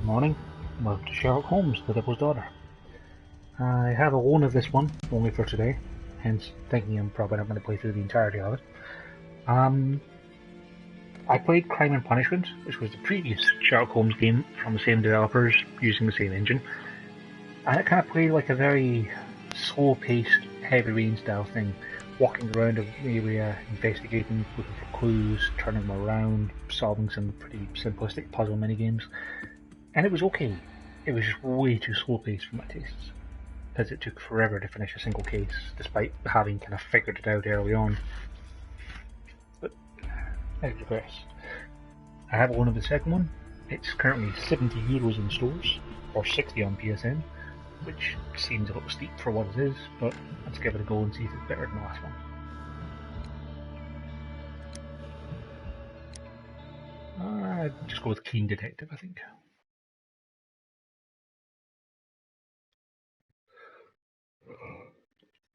morning. Welcome to Sherlock Holmes, the Devil's Daughter. I have a loan of this one, only for today, hence thinking I'm probably not going to play through the entirety of it. I played Crime and Punishment, which was the previous Sherlock Holmes game from the same developers, using the same engine. And it kind of played like a very slow-paced, heavy rain style thing, walking around an area, investigating, looking for clues, turning them around, solving some pretty simplistic puzzle minigames. And it was okay. It was just way too slow-paced for my tastes, because it took forever to finish a single case, despite having kind of figured it out early on. But I digress. I have one of the second one. It's currently €70 in stores, or 60 on PSN, which seems a little steep for what it is, but let's give it a go and see if it's better than the last one. I'd just go with Keen Detective, I think.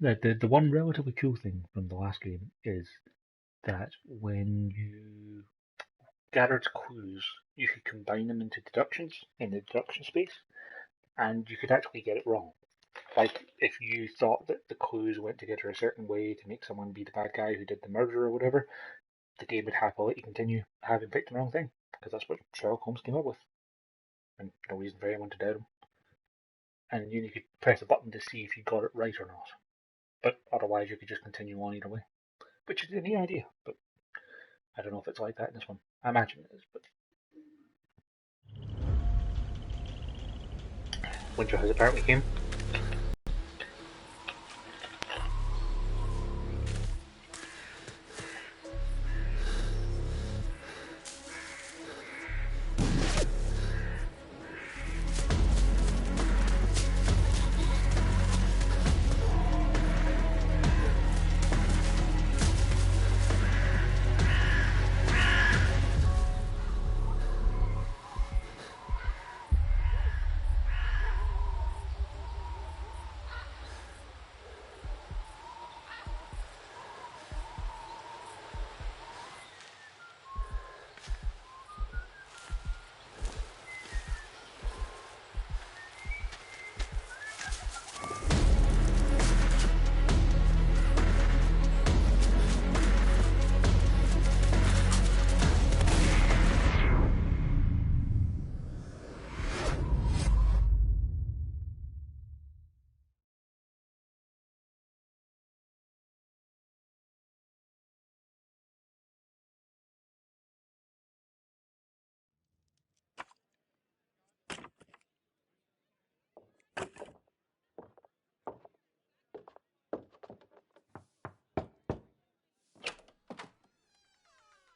The one relatively cool thing from the last game is that when you gathered clues, you could combine them into deductions in the deduction space, and you could actually get it wrong. Like, if you thought that the clues went together a certain way to make someone be the bad guy who did the murder or whatever, the game would happily let you continue having picked the wrong thing, because that's what Sherlock Holmes came up with, and no reason for anyone to doubt him. And you could press a button to see if you got it right or not. But otherwise, you could just continue on either way, which is a neat idea. But I don't know if it's like that in this one. I imagine it is. But winter has apparently came.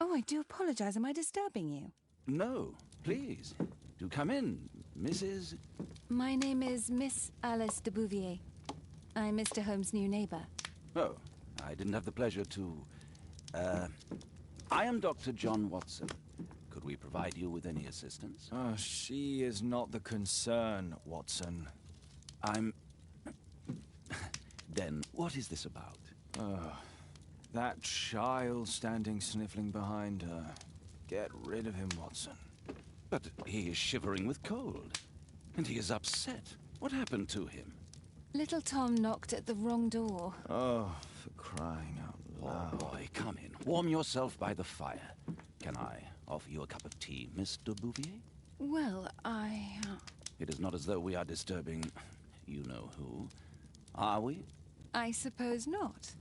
Oh, I do apologize. Am I disturbing you? No, please. Do come in, Mrs. My name is Miss Alice de Bouvier. I'm Mr. Holmes' new neighbor. Oh, I didn't have the pleasure to... I am Dr. John Watson. Could we provide you with any assistance? Oh, she is not the concern, Watson. I'm... Then, what is this about? That child standing sniffling behind her. Get rid of him, Watson. But he is shivering with cold. And he is upset. What happened to him? Little Tom knocked at the wrong door. Oh, for crying out loud. Oh, boy, come in. Warm yourself by the fire. Can I offer you a cup of tea, Mr. Bouvier? Well, It is not as though we are disturbing you-know-who. Are we? I suppose not.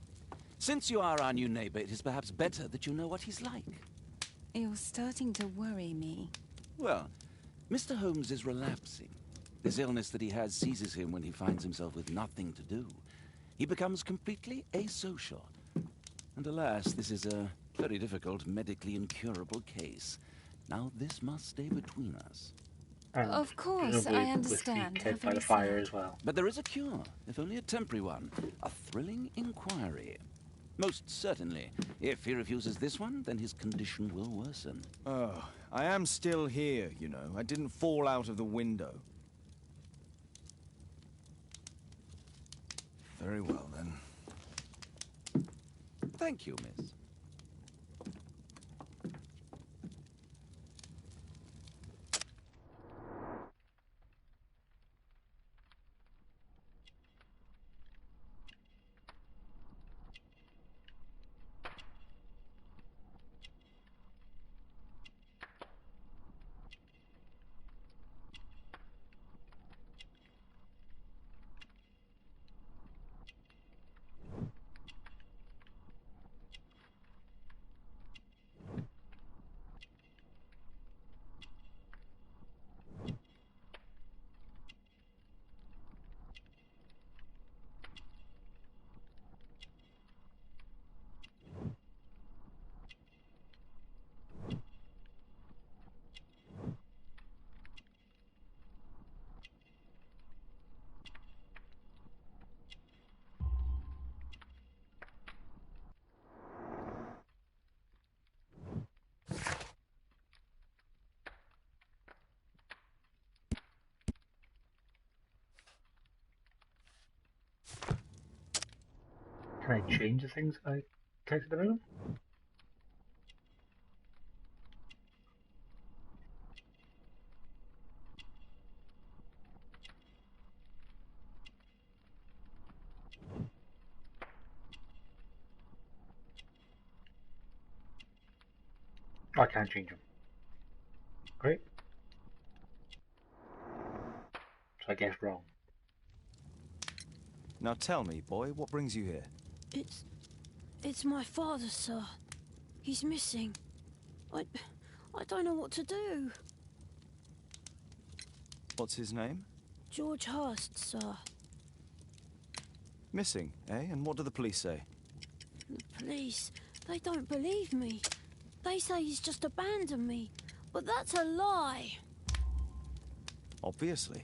Since you are our new neighbor, it is perhaps better that you know what he's like. You're starting to worry me. Well, Mr. Holmes is relapsing. This illness that he has seizes him when he finds himself with nothing to do. He becomes completely asocial. And alas, this is a very difficult, medically incurable case. Now, this must stay between us. And of course, I understand. With by the fire as well. But there is a cure, if only a temporary one. A thrilling inquiry. Most certainly. If he refuses this one, then his condition will worsen. Oh, I am still here, you know. I didn't fall out of the window. Very well, then. Thank you, miss. Can I change the things I collected about him? Oh, I can't change them. Great. So I guess wrong. Now tell me, boy, what brings you here? It's my father, sir. He's missing. I don't know what to do. What's his name? George Hurst, sir. Missing, eh? And what do the police say? The police, they don't believe me. They say he's just abandoned me. But that's a lie. Obviously.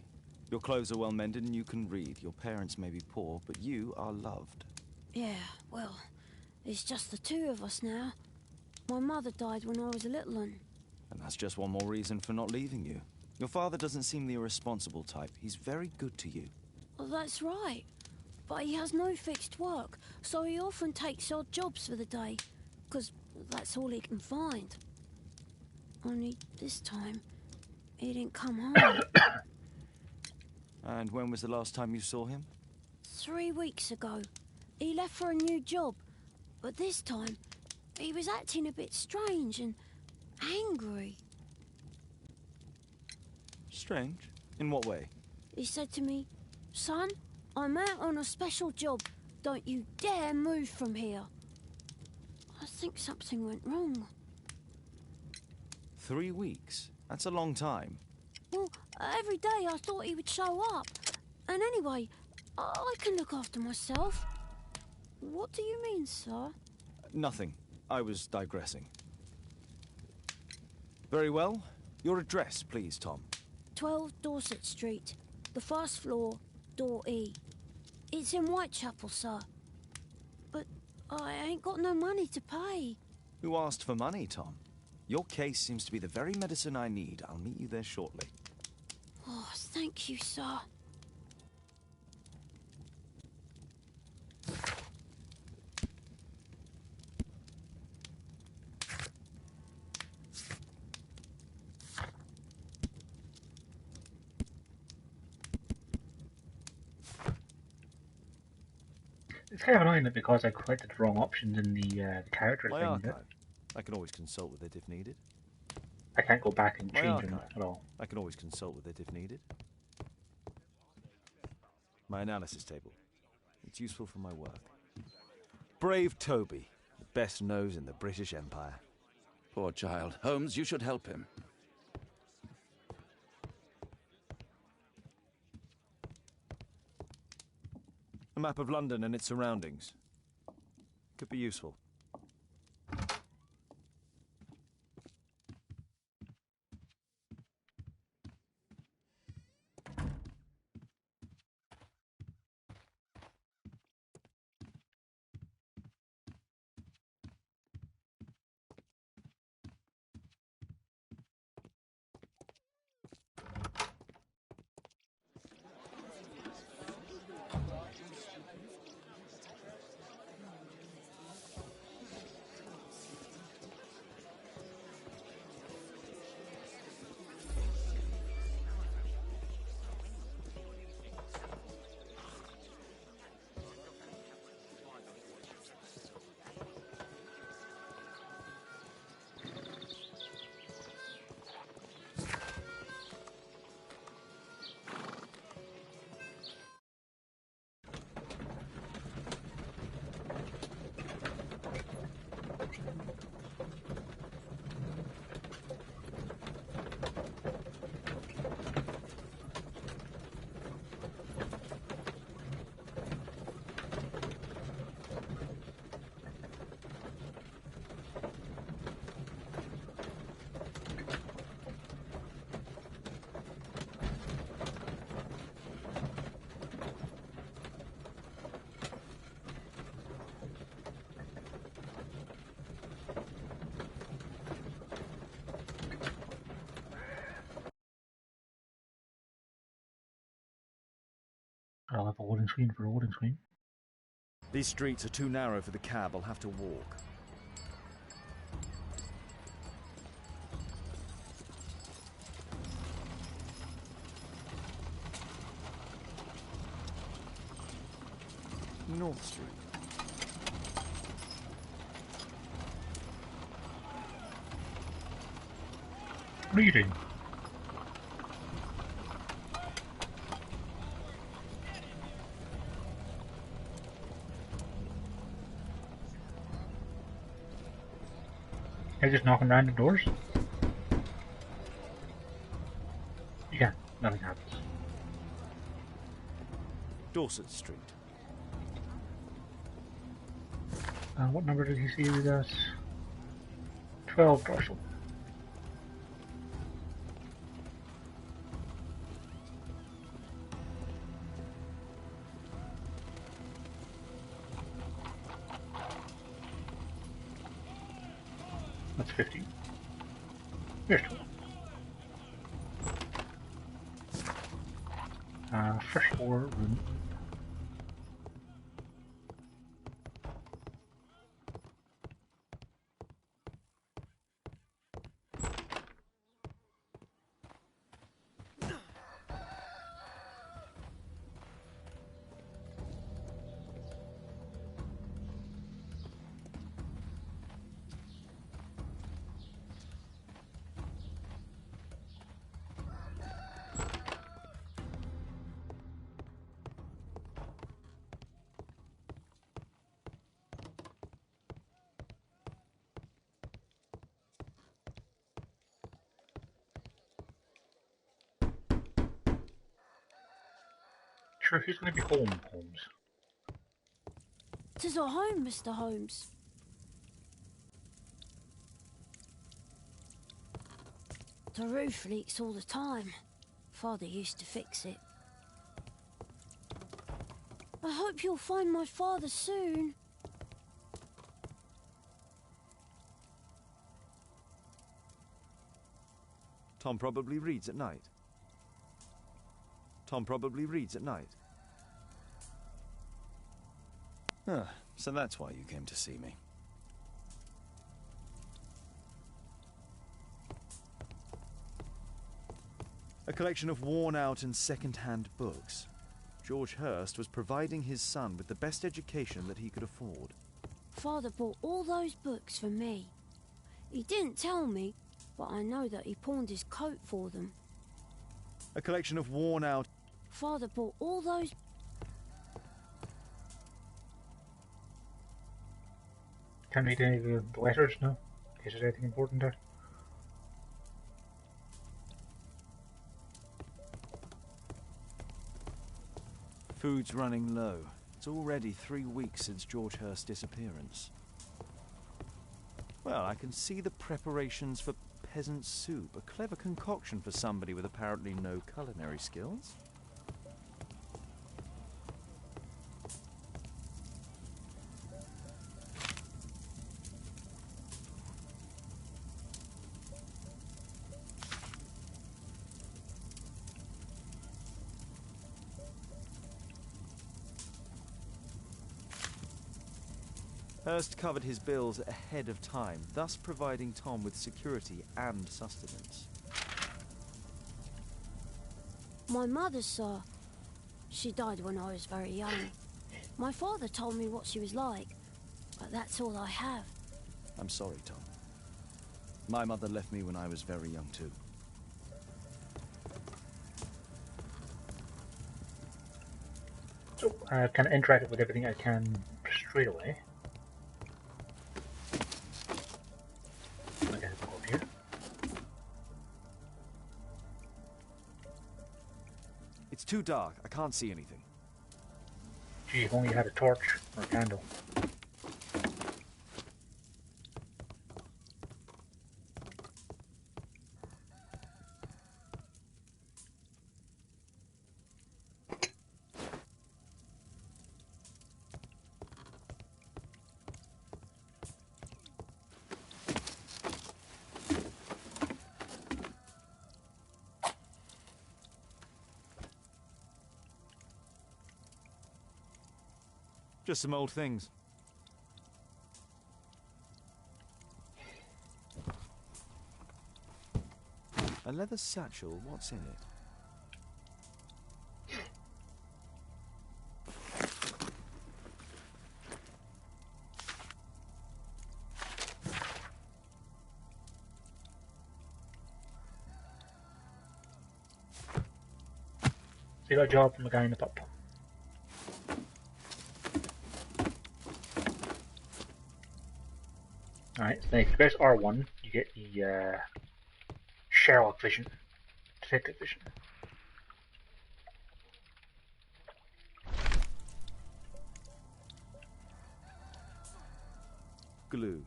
Your clothes are well mended and you can read. Your parents may be poor, but you are loved. Yeah, well, it's just the two of us now. My mother died when I was a little one. And that's just one more reason for not leaving you. Your father doesn't seem the irresponsible type. He's very good to you. Well, that's right. But he has no fixed work, so he often takes odd jobs for the day, 'cause that's all he can find. Only this time, he didn't come home. And when was the last time you saw him? 3 weeks ago. He left for a new job, but this time, he was acting a bit strange and angry. Strange? In what way? He said to me, "Son, I'm out on a special job. Don't you dare move from here." I think something went wrong. 3 weeks? That's a long time. Well, every day I thought he would show up. And anyway, I can look after myself. What do you mean, sir? Nothing. I was digressing. Very well. Your address, please, Tom. 12 Dorset Street, the first floor, door E. It's in Whitechapel, sir. But I ain't got no money to pay. Who asked for money, Tom? Your case seems to be the very medicine I need. I'll meet you there shortly. Oh, thank you, sir. It's kind of annoying that because I collected the wrong options in the character My thing, archive. I can always consult with it if needed. I can't go back and My change them archive. at all. I can always consult with it if needed. My analysis table. It's useful for my work. Brave Toby, the best nose in the British Empire. Poor child. Holmes, you should help him. A map of London and its surroundings. Could be useful. I'll have a loading screen for a loading screen. These streets are too narrow for the cab. I'll have to walk. North Street. What are you doing? You're just knocking around the doors? Yeah, nothing happens. Dorset Street. What number did he see with us? 12 dorsal. That's 15. Here's 12. First floor room. Sure, who's going to be home, Holmes? 'Tis our home, Mr. Holmes. The roof leaks all the time. Father used to fix it. I hope you'll find my father soon. Tom probably reads at night. Tom probably reads at night. Ah, so that's why you came to see me. A collection of worn-out and second-hand books. George Hurst was providing his son with the best education that he could afford. Father bought all those books for me. He didn't tell me, but I know that he pawned his coat for them. A collection of worn-out... Father bought all those... Can't read any of the letters, no? In case there's anything important there. Food's running low. It's already 3 weeks since George Hurst's disappearance. Well, I can see the preparations for peasant soup. A clever concoction for somebody with apparently no culinary skills. Hurst covered his bills ahead of time, thus providing Tom with security and sustenance. My mother, sir. She died when I was very young. My father told me what she was like, but that's all I have. I'm sorry, Tom. My mother left me when I was very young, too. So, kind of interact with everything I can straight away. Okay, go up here. It's too dark. I can't see anything. Gee, if only you had a torch or a candle. Just some old things. A leather satchel, what's in it? So you got a job from the guy in the pub. Alright, so then if you press R1, you get the Sherlock vision, detective vision. Glue.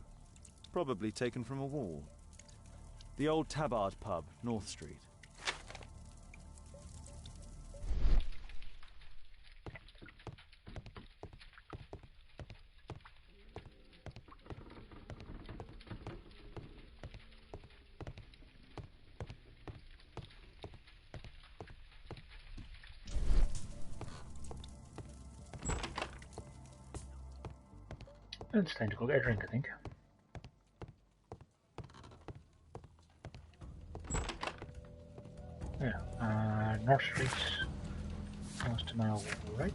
Probably taken from a wall. The old Tabard pub, North Street. It's time to go get a drink, I think. Yeah, North Street, almost a mile right.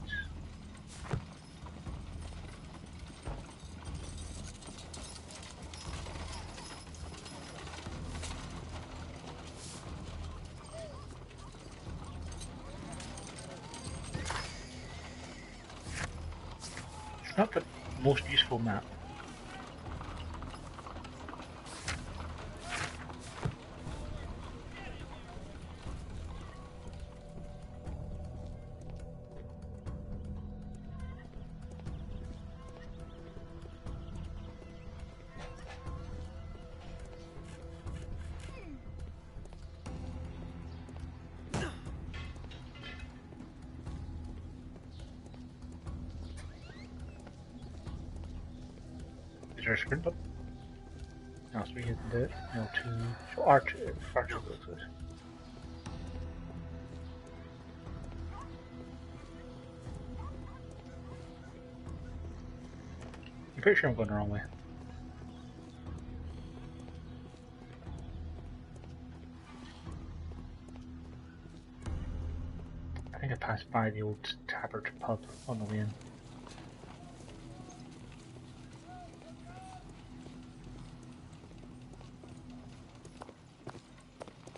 It's not the most useful map. Is there a sprint button? No, so we can do it. L2, so R2, R2 goes with it. I'm pretty sure I'm going the wrong way. I think I passed by the old Tabard pub on the way in.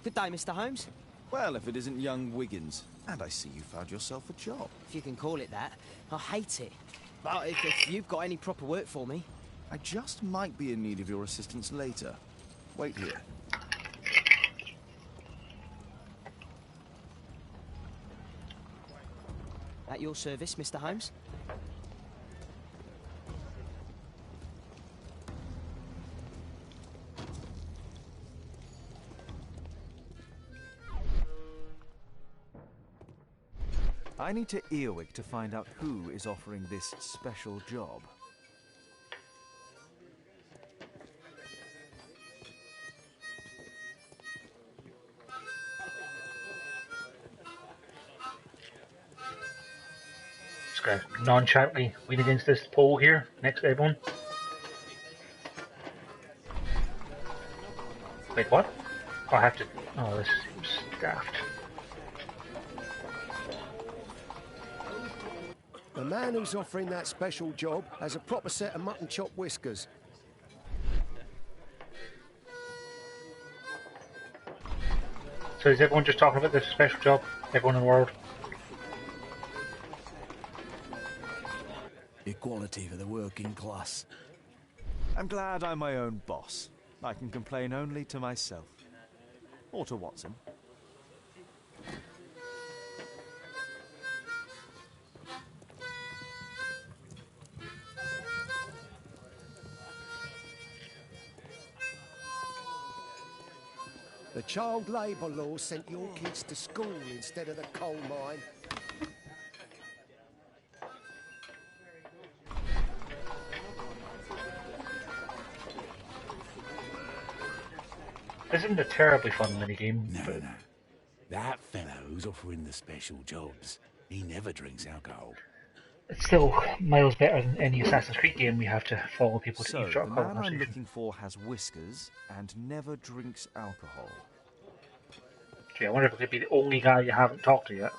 Good day, Mr. Holmes. Well, if it isn't young Wiggins. And I see you found yourself a job. If you can call it that. I hate it. But if you've got any proper work for me... I just might be in need of your assistance later. Wait here. At your service, Mr. Holmes. I need to earwig to find out who is offering this special job. Just gonna nonchalantly lean against this pole here, next to everyone. Wait, what? Oh, I have to... Oh, this seems daft. The man who's offering that special job has a proper set of mutton chop whiskers. So is everyone just talking about this special job? Everyone in the world? Equality for the working class. I'm glad I'm my own boss. I can complain only to myself. Or to Watson. The child labour law sent your kids to school instead of the coal mine. This isn't a terribly fun minigame. No. That fellow who's offering the special jobs, he never drinks alcohol. It's still miles better than any Assassin's Creed game we have to follow people to So, the eavesdrop man I'm conversation. looking for has whiskers and never drinks alcohol. Gee, I wonder if it could be the only guy you haven't talked to yet.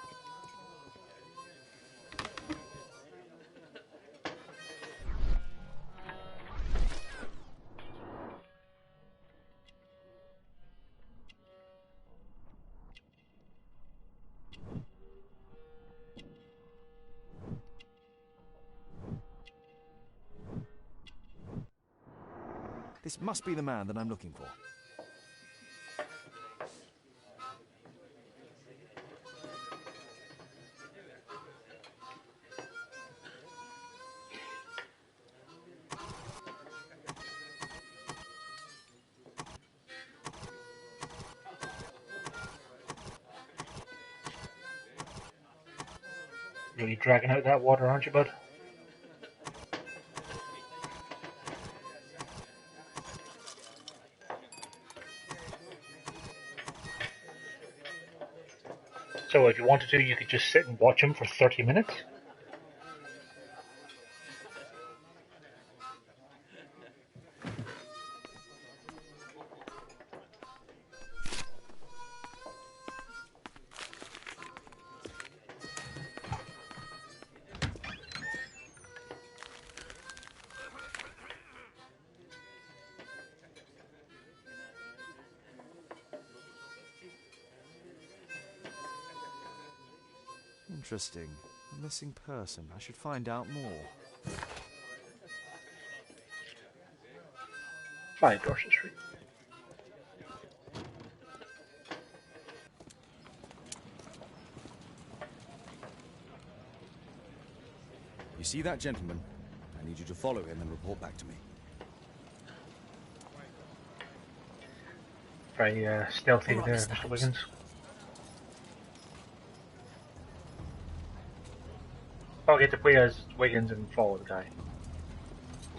This must be the man that I'm looking for. Really dragging out that water, aren't you, bud? So if you wanted to, you could just sit and watch him for 30 minutes. Interesting. A missing person. I should find out more. 5 Dorset Street. You see that gentleman? I need you to follow him and report back to me. Very stealthy there, Mr. Wiggins. I'll get to play as Wiggins and follow the guy.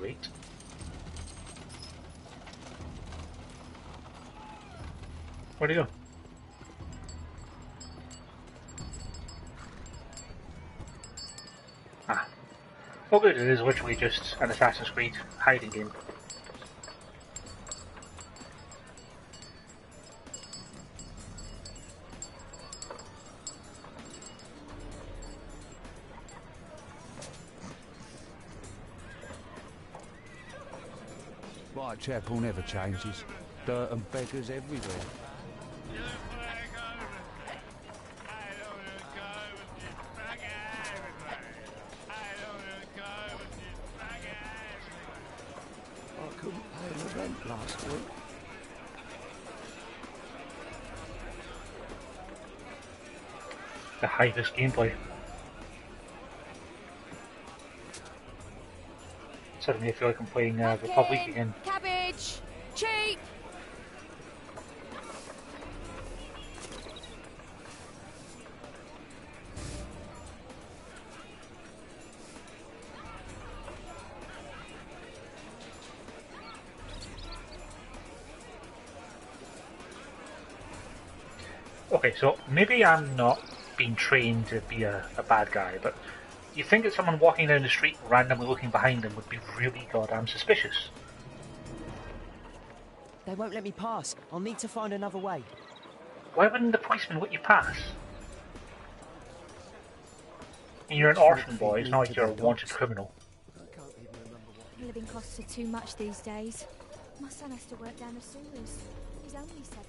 Wait. Where'd he go? Ah. Oh good, it is literally just an Assassin's Creed hiding game. Whitechapel never changes. Dirt and beggars everywhere. I couldn't pay the rent last week. The highest gameplay. Suddenly I feel like I'm playing Republic again. Cabbage! Cheap! Okay, so maybe I'm not being trained to be a bad guy, but you think that someone walking down the street randomly looking behind them would be really goddamn suspicious. They won't let me pass. I'll need to find another way. Why wouldn't the policeman let you pass? And you're an orphan boy, it's not like you're a wanted criminal. Living costs are too much these days. My son has to work down the sewers. He's only 7.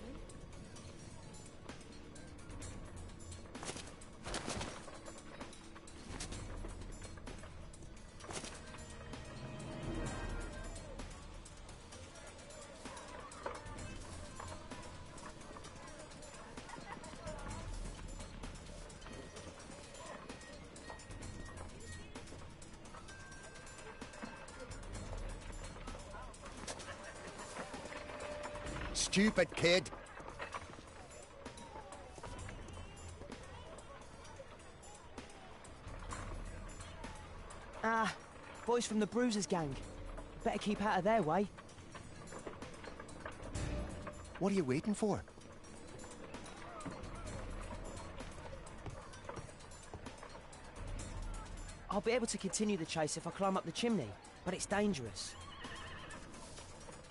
Stupid kid. Ah, boys from the Bruisers gang. Better keep out of their way. What are you waiting for? I'll be able to continue the chase if I climb up the chimney, but it's dangerous.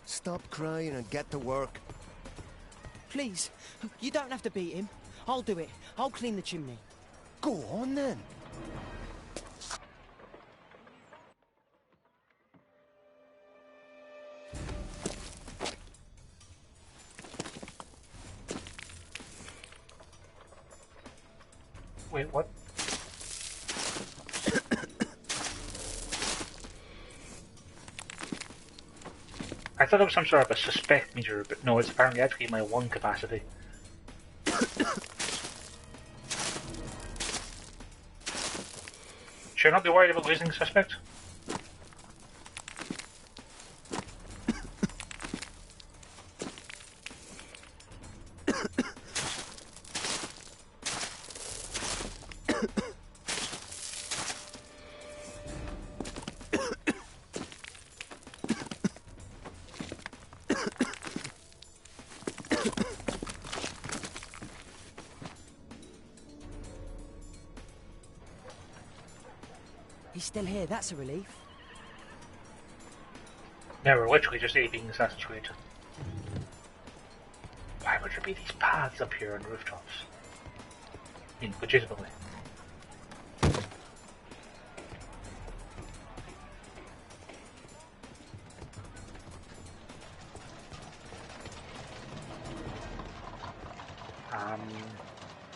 Stop crying and get to work. Please, you don't have to beat him. I'll do it. I'll clean the chimney. Go on then. Wait, what? I thought it was some sort of a suspect meter, but no, it's apparently actually my lung capacity. Should I not be worried about losing the suspect? He's still here, that's a relief. No, we're literally just aping Assassin's Creed. Why would there be these paths up here on rooftops? I mean, legitimately.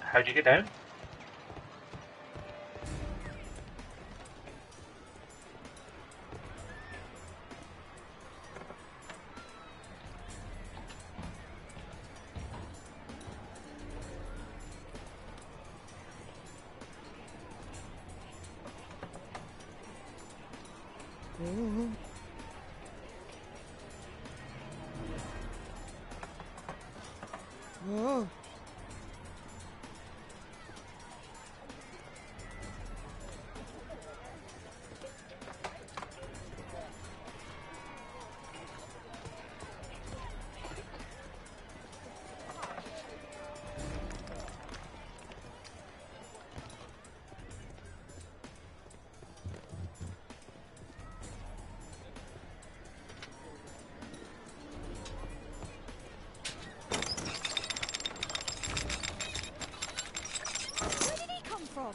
How'd you get down? Oh.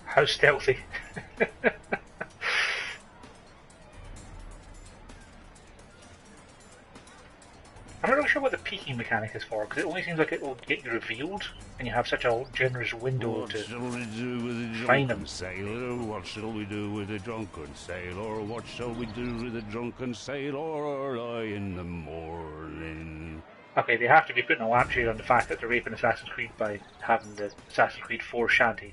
How stealthy. I'm not really sure what the peeking mechanic is for, because it only seems like it will get you revealed, and you have such a generous window to shall we do with a find drunken them. sailor? What shall we do with a drunken sailor? What shall we do with a drunken sailor early in the morning? Okay, they have to be putting a lampshade on the fact that they're raping Assassin's Creed by having the Assassin's Creed 4 shanty.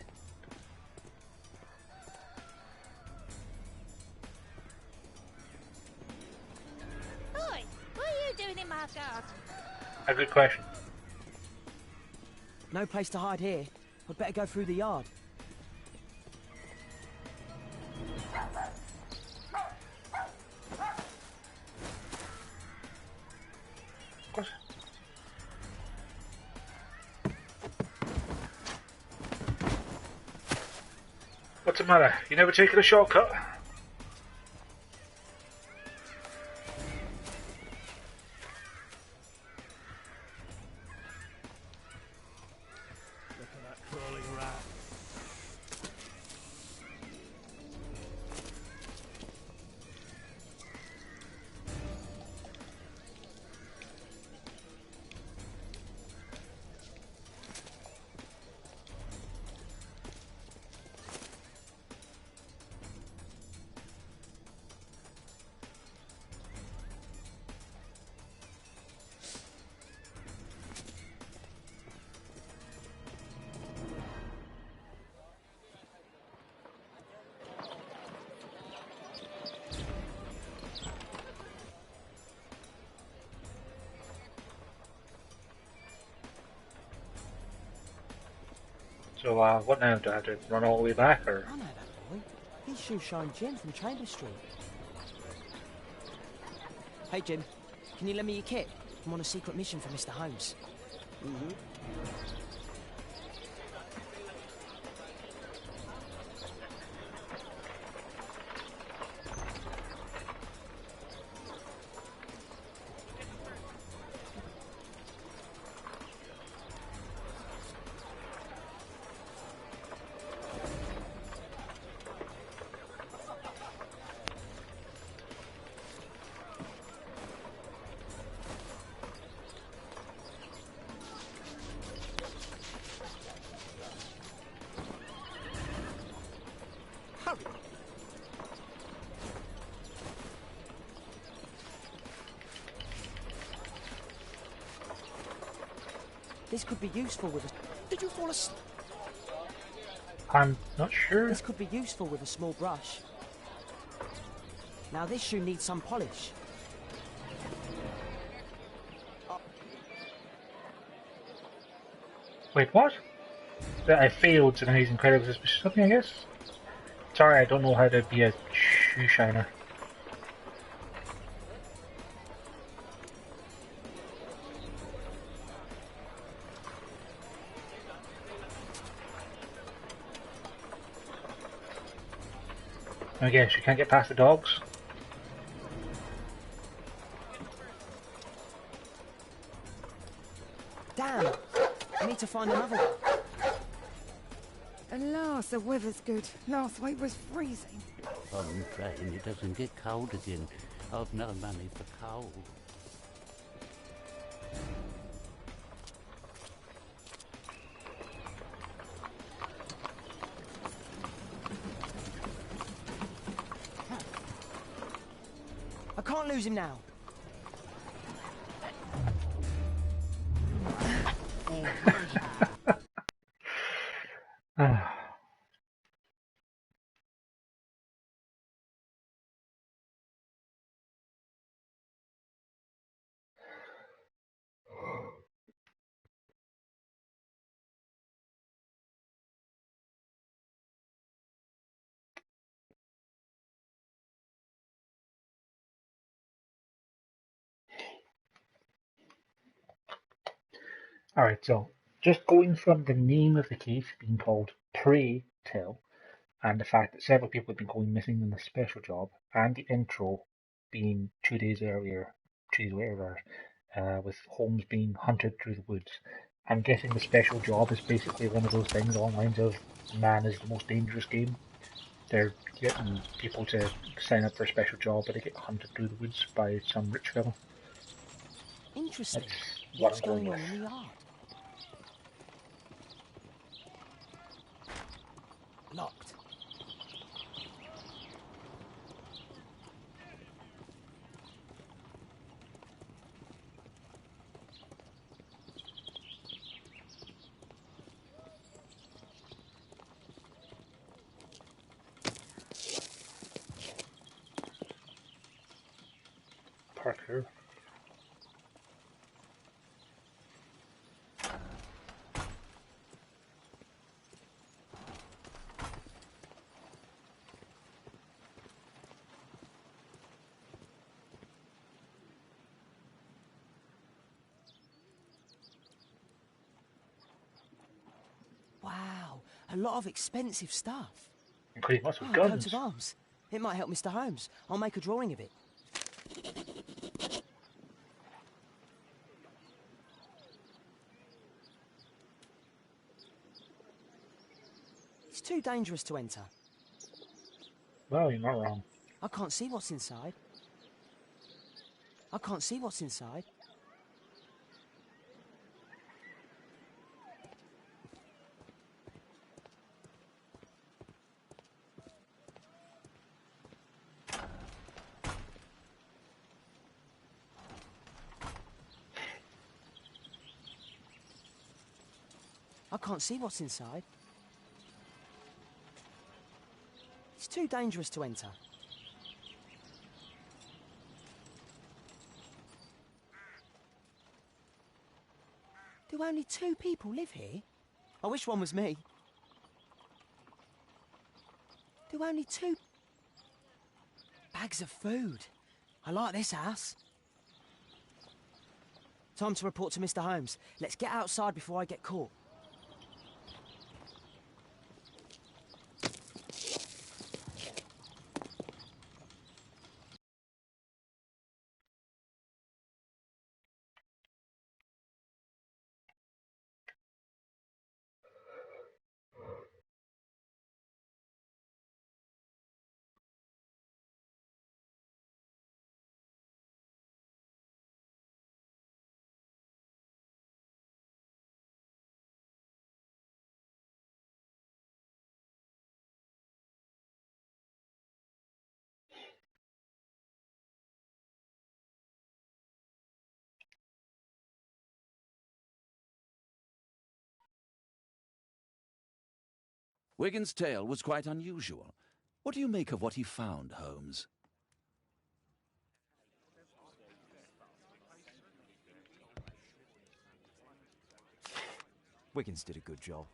Oi, what are you doing in my garden? A good question. No place to hide here. I'd better go through the yard. What? What's the matter? You never taken a shortcut? Look at that crawling rat. So, what now? Do I have to run all the way back, or? I know that boy. He's Shoeshine Jim from Chambers Street. Hey Jim, can you lend me your kit? I'm on a secret mission for Mr. Holmes. Mm-hmm. This could be useful with a... Did you fall asleep? I'm not sure. This could be useful with a small brush. Now this shoe needs some polish. Wait, what? That I failed, so now he's incredibly suspicious of me, I guess? Sorry, I don't know how to be a shoe shiner. I guess you can't get past the dogs. Damn! I need to find another one. Alas, the weather's good. Last week was freezing. I'm praying it doesn't get cold again. I've no money for coal. I can't lose him now. Alright, so just going from the name of the case being called Pray Tell, and the fact that several people have been going missing in the special job, and the intro being 2 days earlier, 2 days later, with Holmes being hunted through the woods, I'm guessing the special job is basically one of those things along the lines of man is the most dangerous game. They're getting people to sign up for a special job, but they get hunted through the woods by some rich fellow. Interesting. That's What's what I'm going going on with. in the yard? Locked. Parker. Wow, a lot of expensive stuff. Including lots of Oh, a coat guns. of arms. It might help Mr. Holmes. I'll make a drawing of it. It's too dangerous to enter. Well, you're not wrong. I can't see what's inside. I can't see what's inside. I can't see what's inside. It's too dangerous to enter. Do only 2 people live here? I wish one was me. Do only 2 bags of food? I like this house. Time to report to Mr. Holmes. Let's get outside before I get caught. Wigan's tale was quite unusual. What do you make of what he found, Holmes? Wiggins did a good job.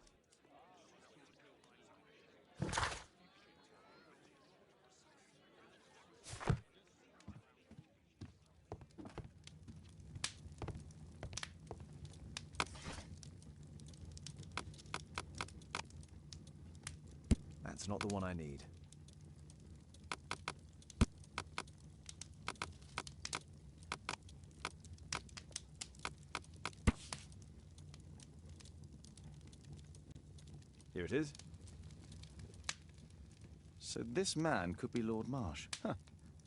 That's not the one I need. Here it is. So this man could be Lord Marsh. Huh.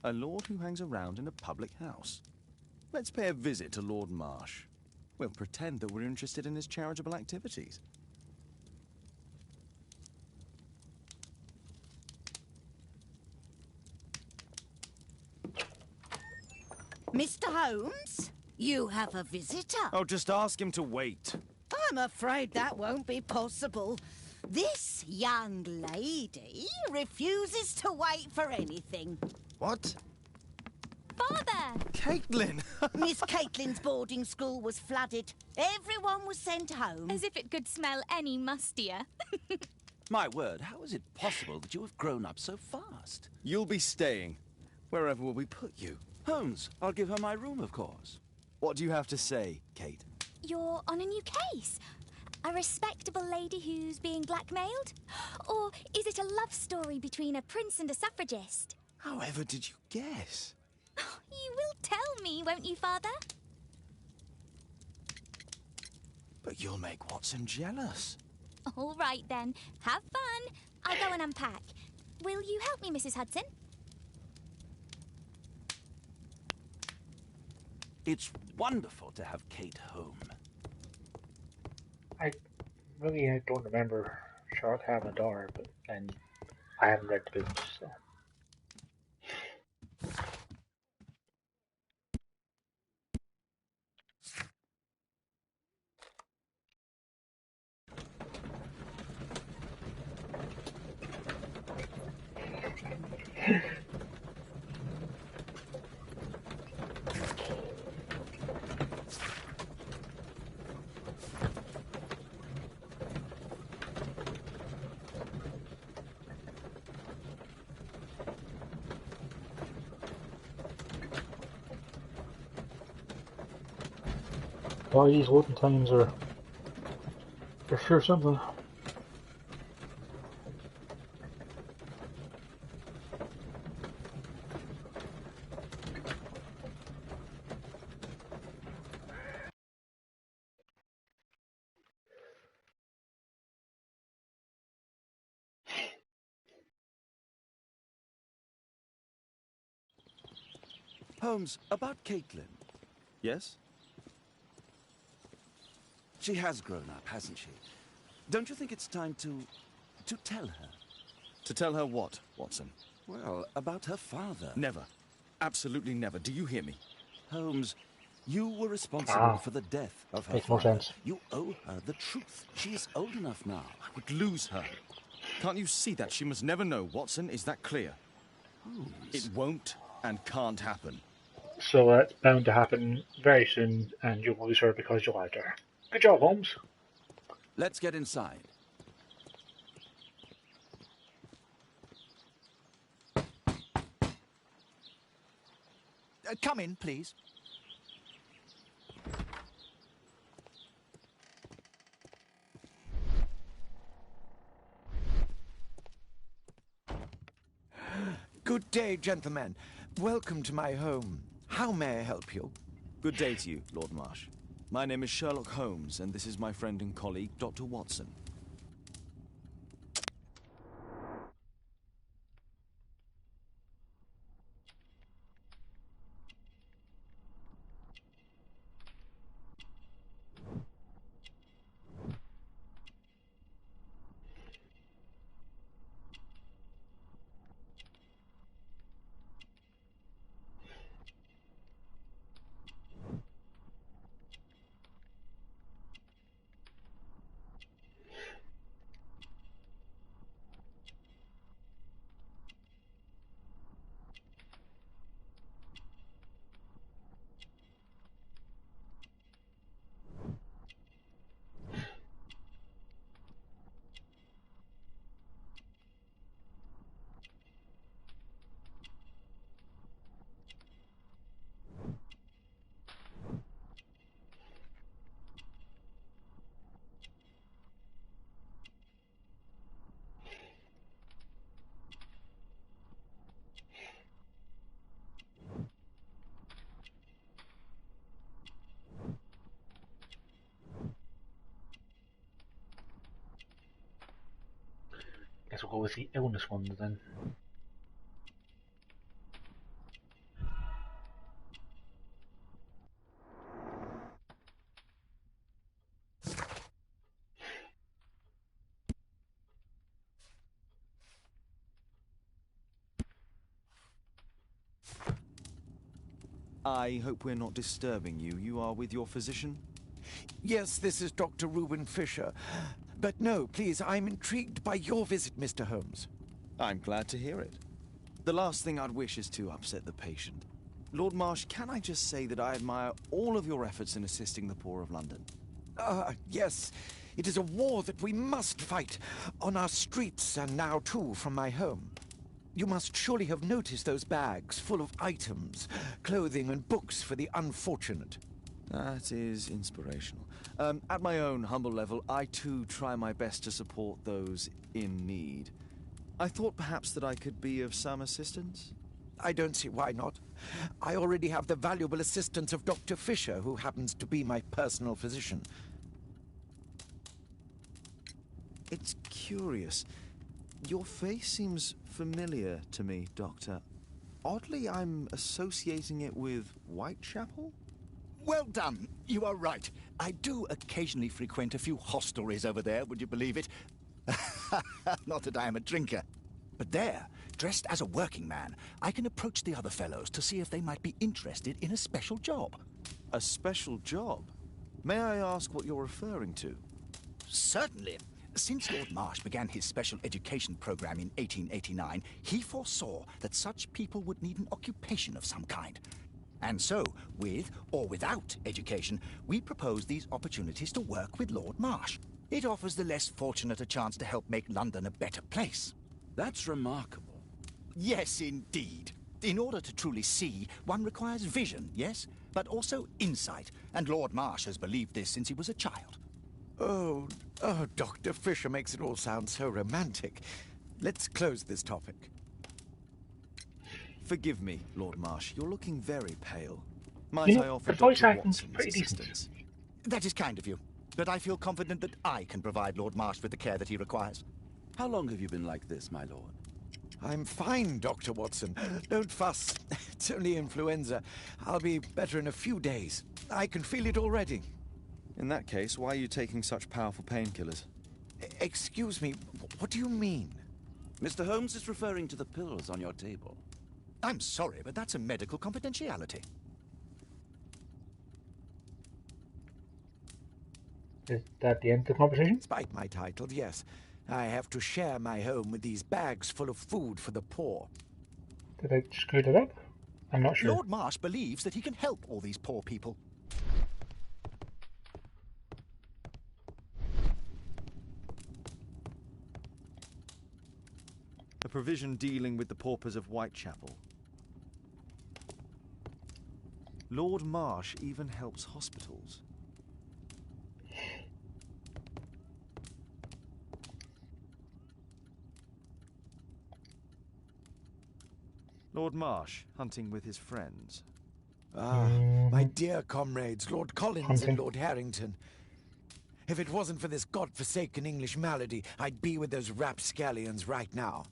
A lord who hangs around in a public house. Let's pay a visit to Lord Marsh. We'll pretend that we're interested in his charitable activities. Mr. Holmes, you have a visitor. Oh, just ask him to wait. I'm afraid that won't be possible. This young lady refuses to wait for anything. What? Father! Caitlin! Miss Caitlin's boarding school was flooded. Everyone was sent home. As if it could smell any mustier. My word, how is it possible that you have grown up so fast? You'll be staying. Wherever will we put you? Holmes, I'll give her my room, of course. What do you have to say, Kate? You're on a new case. A respectable lady who's being blackmailed? Or is it a love story between a prince and a suffragist? However did you guess? You will tell me, won't you, Father? But you'll make Watson jealous. All right, then. Have fun. I'll go and unpack. Will you help me, Mrs. Hudson? It's wonderful to have Kate home. I really don't remember Sherlock having a daughter, but then I haven't read the books, so. Oh, these loading times are for sure something. Holmes, about Caitlin. Yes? She has grown up, hasn't she? Don't you think it's time to tell her? To tell her what, Watson? Well, about her father. Never. Absolutely never. Do you hear me? Holmes, you were responsible for the death of her Makes more father. sense. You owe her the truth. She is old enough now. I would lose her. Can't you see that? She must never know, Watson. Is that clear? Holmes. It won't and can't happen. So that's bound to happen very soon, and you'll lose her because you'll out her. Good job, Holmes. Let's get inside. Come in, please. Good day, gentlemen. Welcome to my home. How may I help you? Good day to you, Lord Marsh. My name is Sherlock Holmes, and this is my friend and colleague, Dr. Watson. we'll go with the illness ones then. I hope we're not disturbing you. You are with your physician? Yes, this is Dr. Reuben Fisher. But no, please, I'm intrigued by your visit, Mr. Holmes. I'm glad to hear it. The last thing I'd wish is to upset the patient. Lord Marsh, can I just say that I admire all of your efforts in assisting the poor of London? Yes. It is a war that we must fight, on our streets and now, too, from my home. You must surely have noticed those bags full of items, clothing and books for the unfortunate. That is inspirational. At my own humble level, I too try my best to support those in need. I thought perhaps that I could be of some assistance. I don't see why not. I already have the valuable assistance of Dr. Fisher, who happens to be my personal physician. It's curious. Your face seems familiar to me, Doctor. Oddly, I'm associating it with Whitechapel? Well done. You are right. I do occasionally frequent a few hostelries over there, would you believe it? Not that I am a drinker. But there, dressed as a working man, I can approach the other fellows to see if they might be interested in a special job. A special job? May I ask what you're referring to? Certainly. Since Lord Marsh began his special education program in 1889, he foresaw that such people would need an occupation of some kind. And so, with or without education, we propose these opportunities to work with Lord Marsh. It offers the less fortunate a chance to help make London a better place. That's remarkable. Yes, indeed. In order to truly see, one requires vision, yes, but also insight. And Lord Marsh has believed this since he was a child. Oh, Dr. Fisher makes it all sound so romantic. Let's close this topic. Forgive me, Lord Marsh. You're looking very pale. Might You know, I offer the voice Dr. acting's Watson's pretty decent. assistance? That is kind of you, but I feel confident that I can provide Lord Marsh with the care that he requires. How long have you been like this, my lord? I'm fine, Dr. Watson. Don't fuss. It's only influenza. I'll be better in a few days. I can feel it already. In that case, why are you taking such powerful painkillers? Excuse me, what do you mean? Mr. Holmes is referring to the pills on your table. I'm sorry, but that's a medical confidentiality. Is that the end of the conversation? Despite my title, yes. I have to share my home with these bags full of food for the poor. Did I screw that up? I'm not sure. Lord Marsh believes that he can help all these poor people. A provision dealing with the paupers of Whitechapel. Lord Marsh even helps hospitals. Lord Marsh, hunting with his friends. My dear comrades, Lord Collins and Lord Harrington. If it wasn't for this godforsaken English malady, I'd be with those rapscallions right now.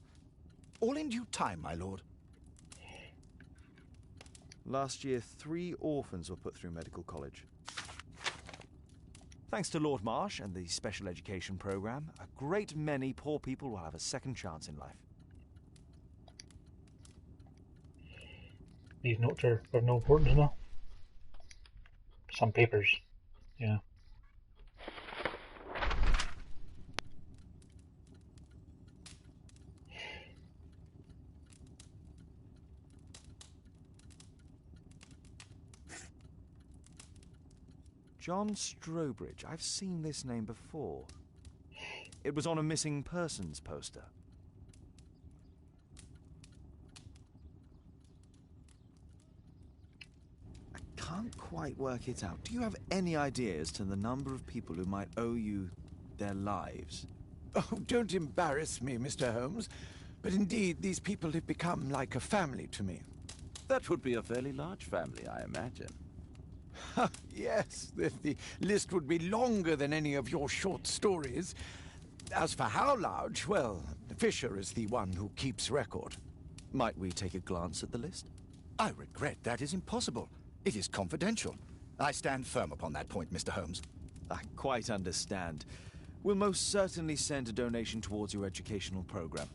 All in due time, my lord. Last year, 3 orphans were put through medical college. Thanks to Lord Marsh and the special education program, a great many poor people will have a second chance in life. These notes are of no importance now. Some papers, yeah. John Strobridge. I've seen this name before. It was on a missing persons poster. I can't quite work it out. Do you have any idea as to the number of people who might owe you their lives? Oh, don't embarrass me, Mr. Holmes. But indeed, these people have become like a family to me. That would be a fairly large family, I imagine. Yes, the list would be longer than any of your short stories. As for how large, well, Fisher is the one who keeps record. Might we take a glance at the list? I regret that is impossible. It is confidential. I stand firm upon that point, Mr. Holmes. I quite understand. We'll most certainly send a donation towards your educational program.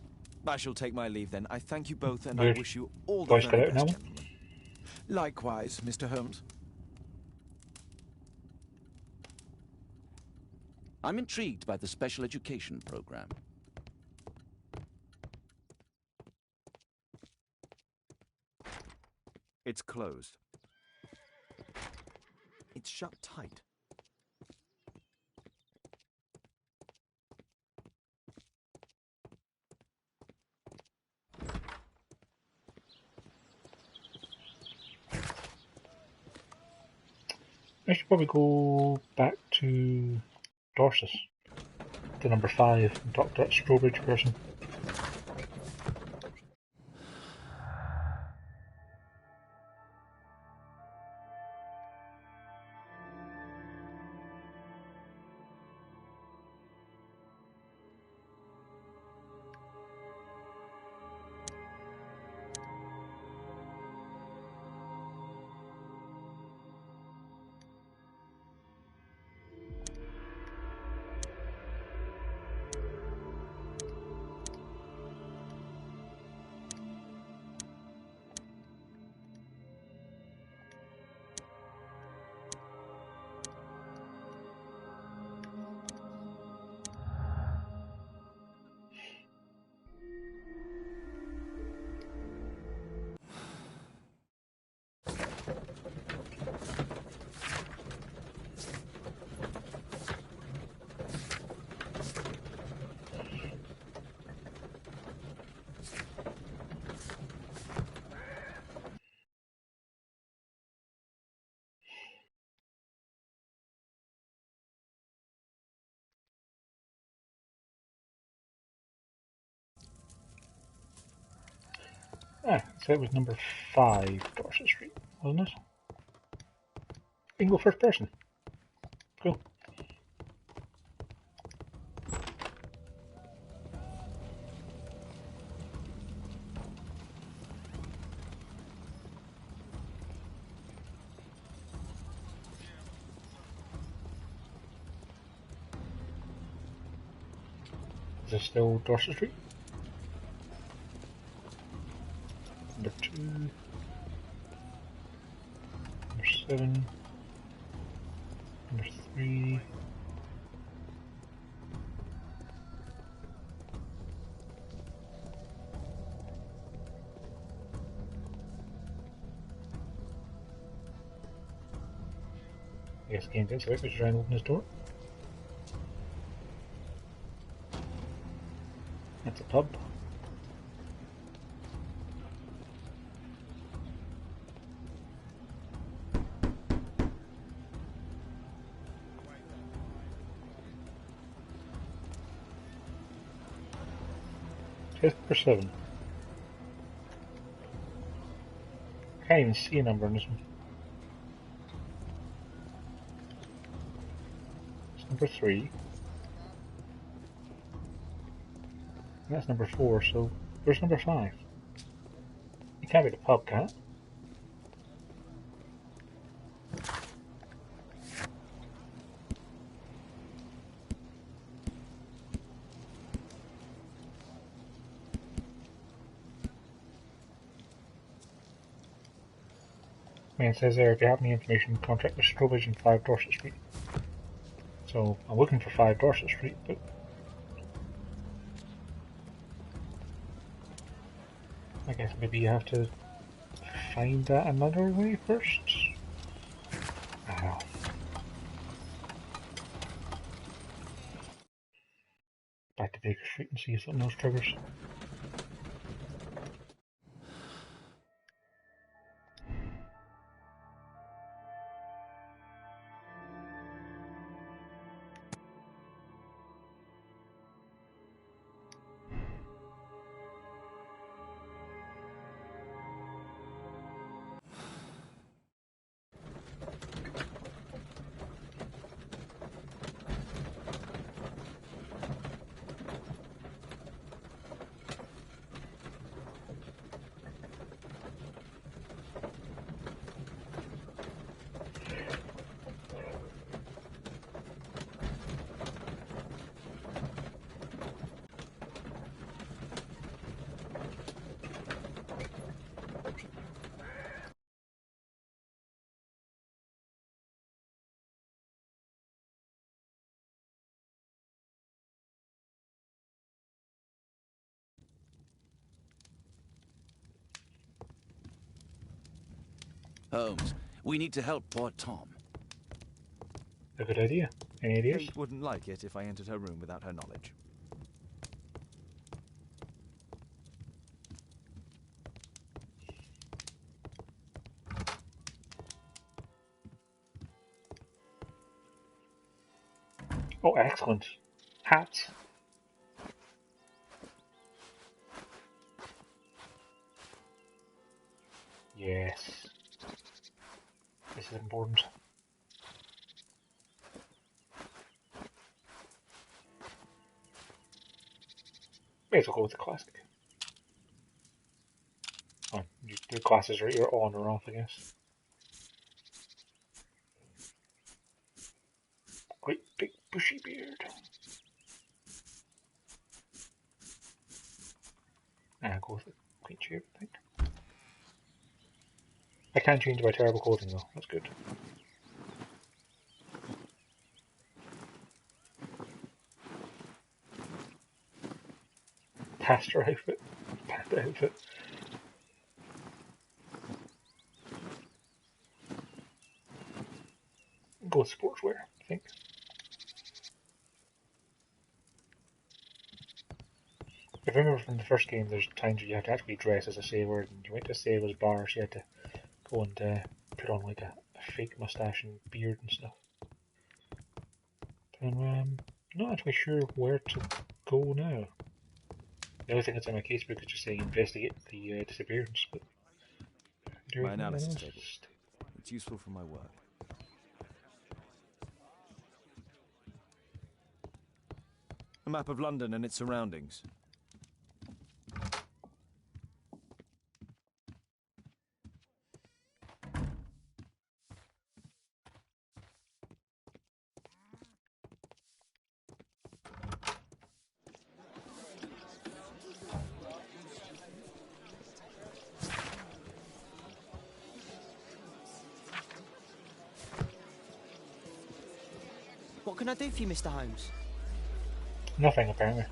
I shall take my leave then. I thank you both, and I wish you all the very best, gentlemen. Likewise, Mr. Holmes. I'm intrigued by the special education program. It's closed. It's shut tight. I should probably go back to Dorsus, to number 5, and talk to that Strobridge person. So it was number 5 Dorset Street, wasn't it? You can go first person. Cool. Is this still Dorset Street? Number 2, number 7, number 3, I guess game did, so let's try and open this door. That's a pub. Fifth or 7. I can't even see a number in this one. It's number 3. And that's number 4, so where's number 5? It can't be the pub, can it? It says there, if you have any information, contact the Strobridge and 5 Dorset Street. So, I'm looking for 5 Dorset Street, but I guess maybe you have to find that another way first? I don't know. Back to Baker Street and see if something else triggers. Holmes, we need to help poor Tom. A good idea. Any ideas? Kate wouldn't like it if I entered her room without her knowledge. Oh, excellent. Hats. Yes. This is important. May as well go with the classic. Oh, the glasses are either on or off, I guess. Great big bushy beard. And I'll go with the clean shape, I think. I can't change my terrible clothing though, that's good. Pastor outfit. Panda outfit. Go with sportswear, I think. If I remember from the first game, there's times where you had to actually dress as a sailor, and you went to sailor's bar, so you had to go and put on like a fake mustache and beard and stuff. And I'm not actually sure where to go now. The only thing that's in my casebook is just saying investigate the disappearance, but My analysis table. It's useful for my work. A map of London and its surroundings. What can I do for you, Mr. Holmes? Nothing, apparently.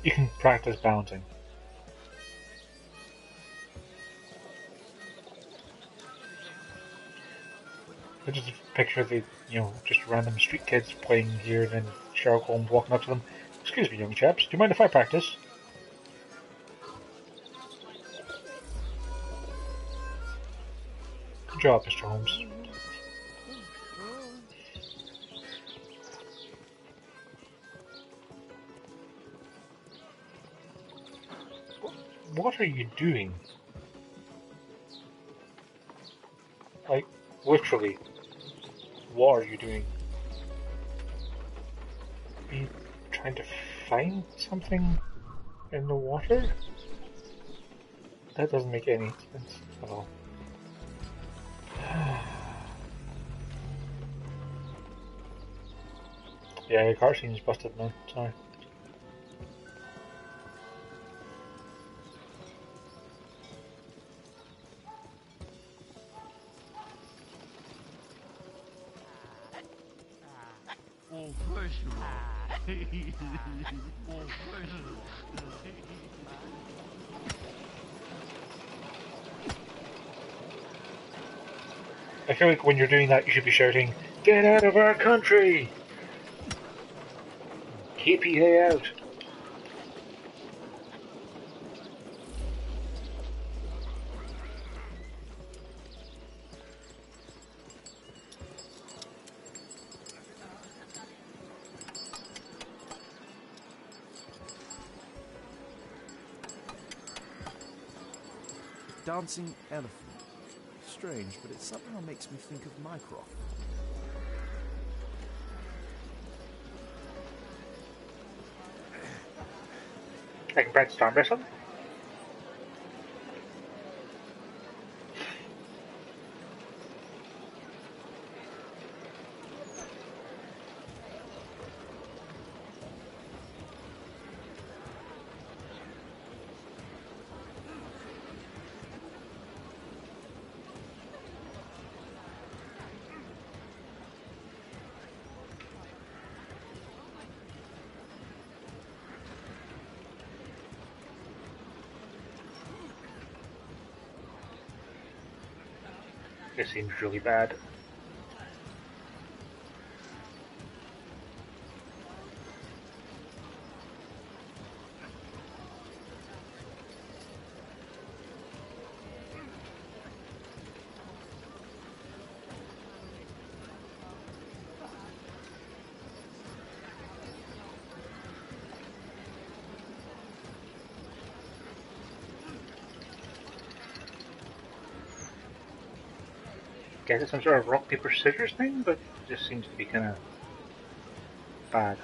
You can practice bouncing. I just picture the, just random street kids playing here, and then Sherlock Holmes walking up to them. Excuse me, young chaps, do you mind if I practice? Good job, Mr. Holmes. What are you doing? Like, literally, what are you doing? Are you trying to find something in the water? That doesn't make any sense at all. Yeah, your car seems busted, man. Sorry. I feel like when you're doing that, you should be shouting, "Get out of our country! KPA out!" Dancing elephant. Strange, but it somehow makes me think of Mycroft. I can practice arm wrestling. It seems really bad. Guess it's some sort of rock, paper, scissors thing, but it just seems to be kind of bad.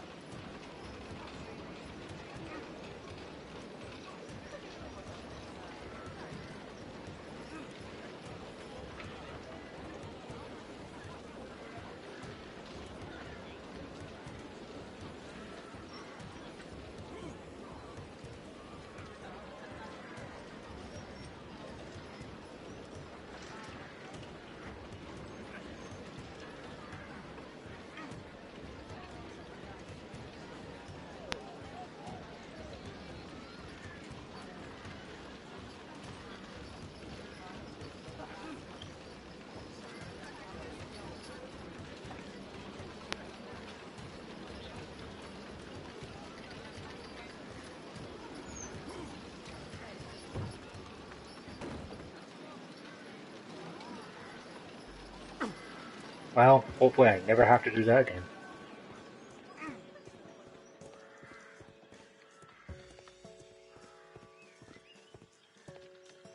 Well, hopefully I never have to do that again.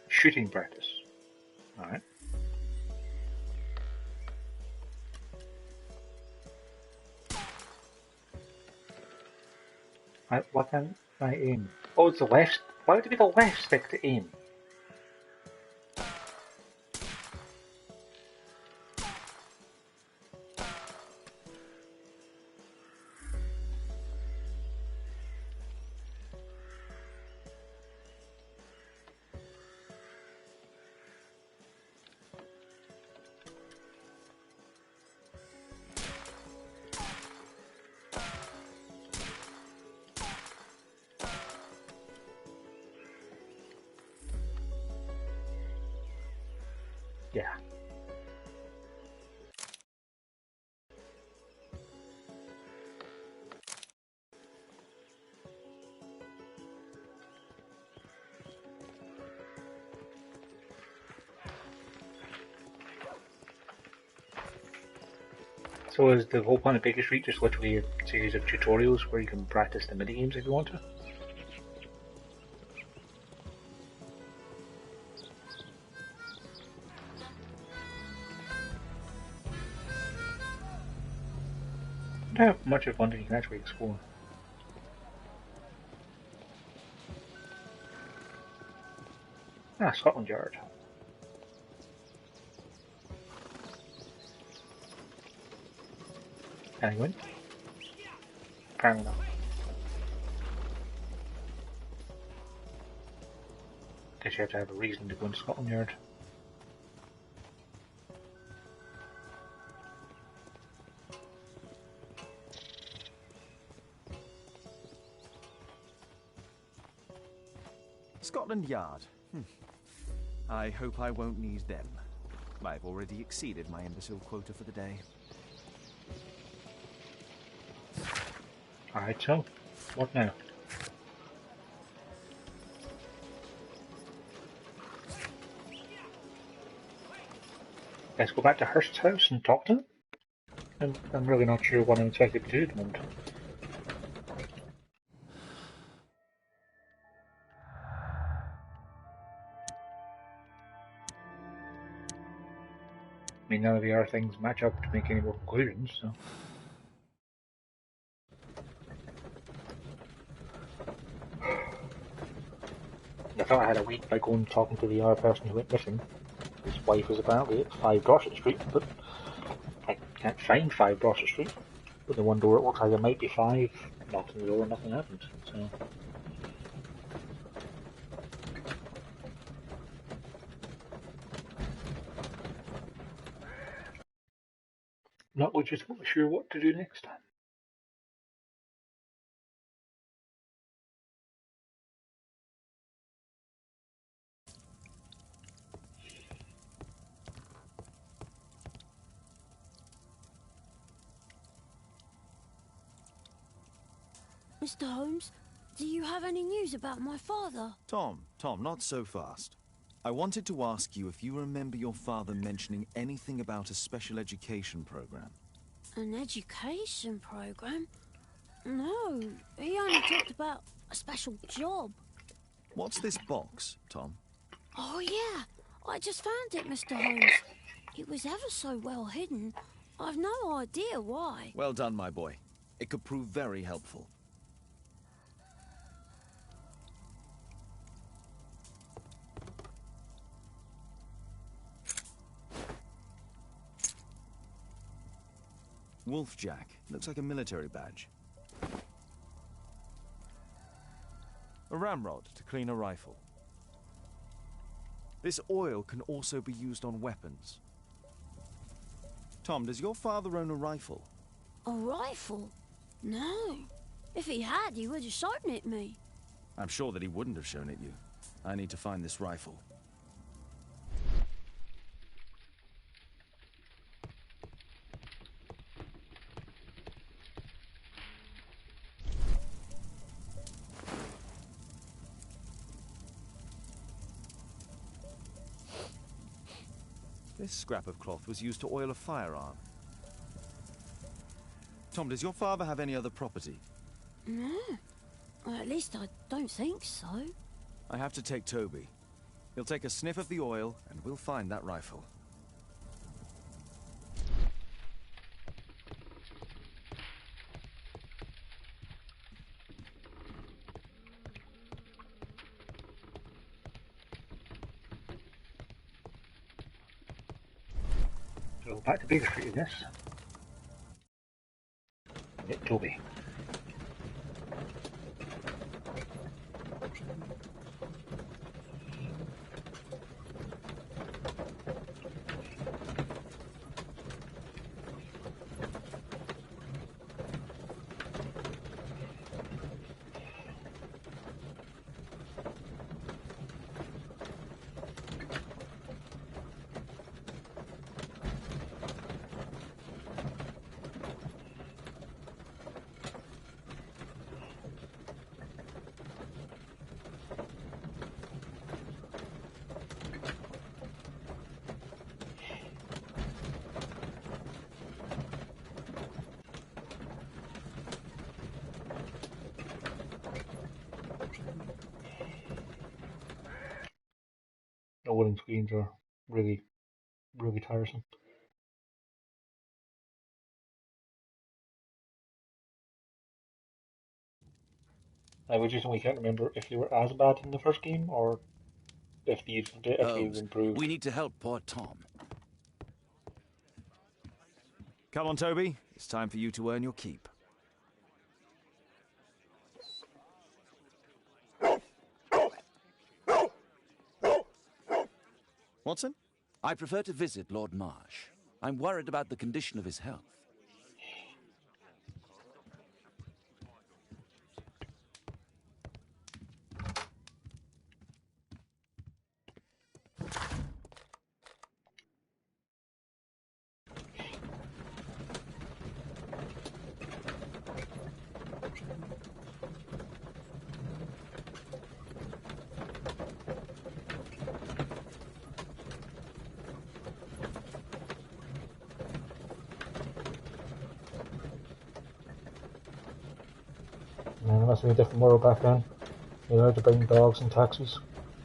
Shooting practice. Alright. What can I aim? Oh, it's the left. Why would it be the left stick to aim? Yeah. So is the whole point of Baker Street just literally a series of tutorials where you can practice the mini-games if you want to? I don't have much of London you can actually explore. Ah, Scotland Yard. Can I go in? Apparently not. Guess you have to have a reason to go into Scotland Yard. Scotland Yard. I hope I won't need them. I've already exceeded my imbecile quota for the day. Alright, so, what now? Let's go back to Hurst's house and talk to him? I'm really not sure what I'm expected to do at the moment. I mean, none of the other things match up to make any more conclusions, so... I thought I had a week by going and talking to the other person who went missing. His wife was apparently at 5 Dorset Street, but I can't find 5 Dorset Street. But the one door it looks like there might be 5. Knocked on the door and nothing happened, so... Not legitimately sure what to do next time. Mr. Holmes, do you have any news about my father? Tom, not so fast. I wanted to ask you if you remember your father mentioning anything about a special education program. An education program? No, he only talked about a special job. What's this box, Tom? Oh, yeah. I just found it, Mr. Holmes. It was ever so well hidden. I've no idea why. Well done, my boy. It could prove very helpful. Wolfjack. Looks like a military badge. A ramrod to clean a rifle. This oil can also be used on weapons. Tom, does your father own a rifle? A rifle? No. If he had, he would have shown it me. I'm sure that he wouldn't have shown it you. I need to find this rifle. This scrap of cloth was used to oil a firearm. Tom, does your father have any other property? No. Well, at least I don't think so. I have to take Toby. He'll take a sniff of the oil, and we'll find that rifle. So back to Baker Street, I guess. Get Toby. Loading screens are really tiresome. I would just only can't remember if they were as bad in the first game or if they've improved. We need to help poor Tom. Come on, Toby. It's time for you to earn your keep. Watson? I prefer to visit Lord Marsh. I'm worried about the condition of his health. Man, it must be a different world back then. They allowed to bring dogs and taxis,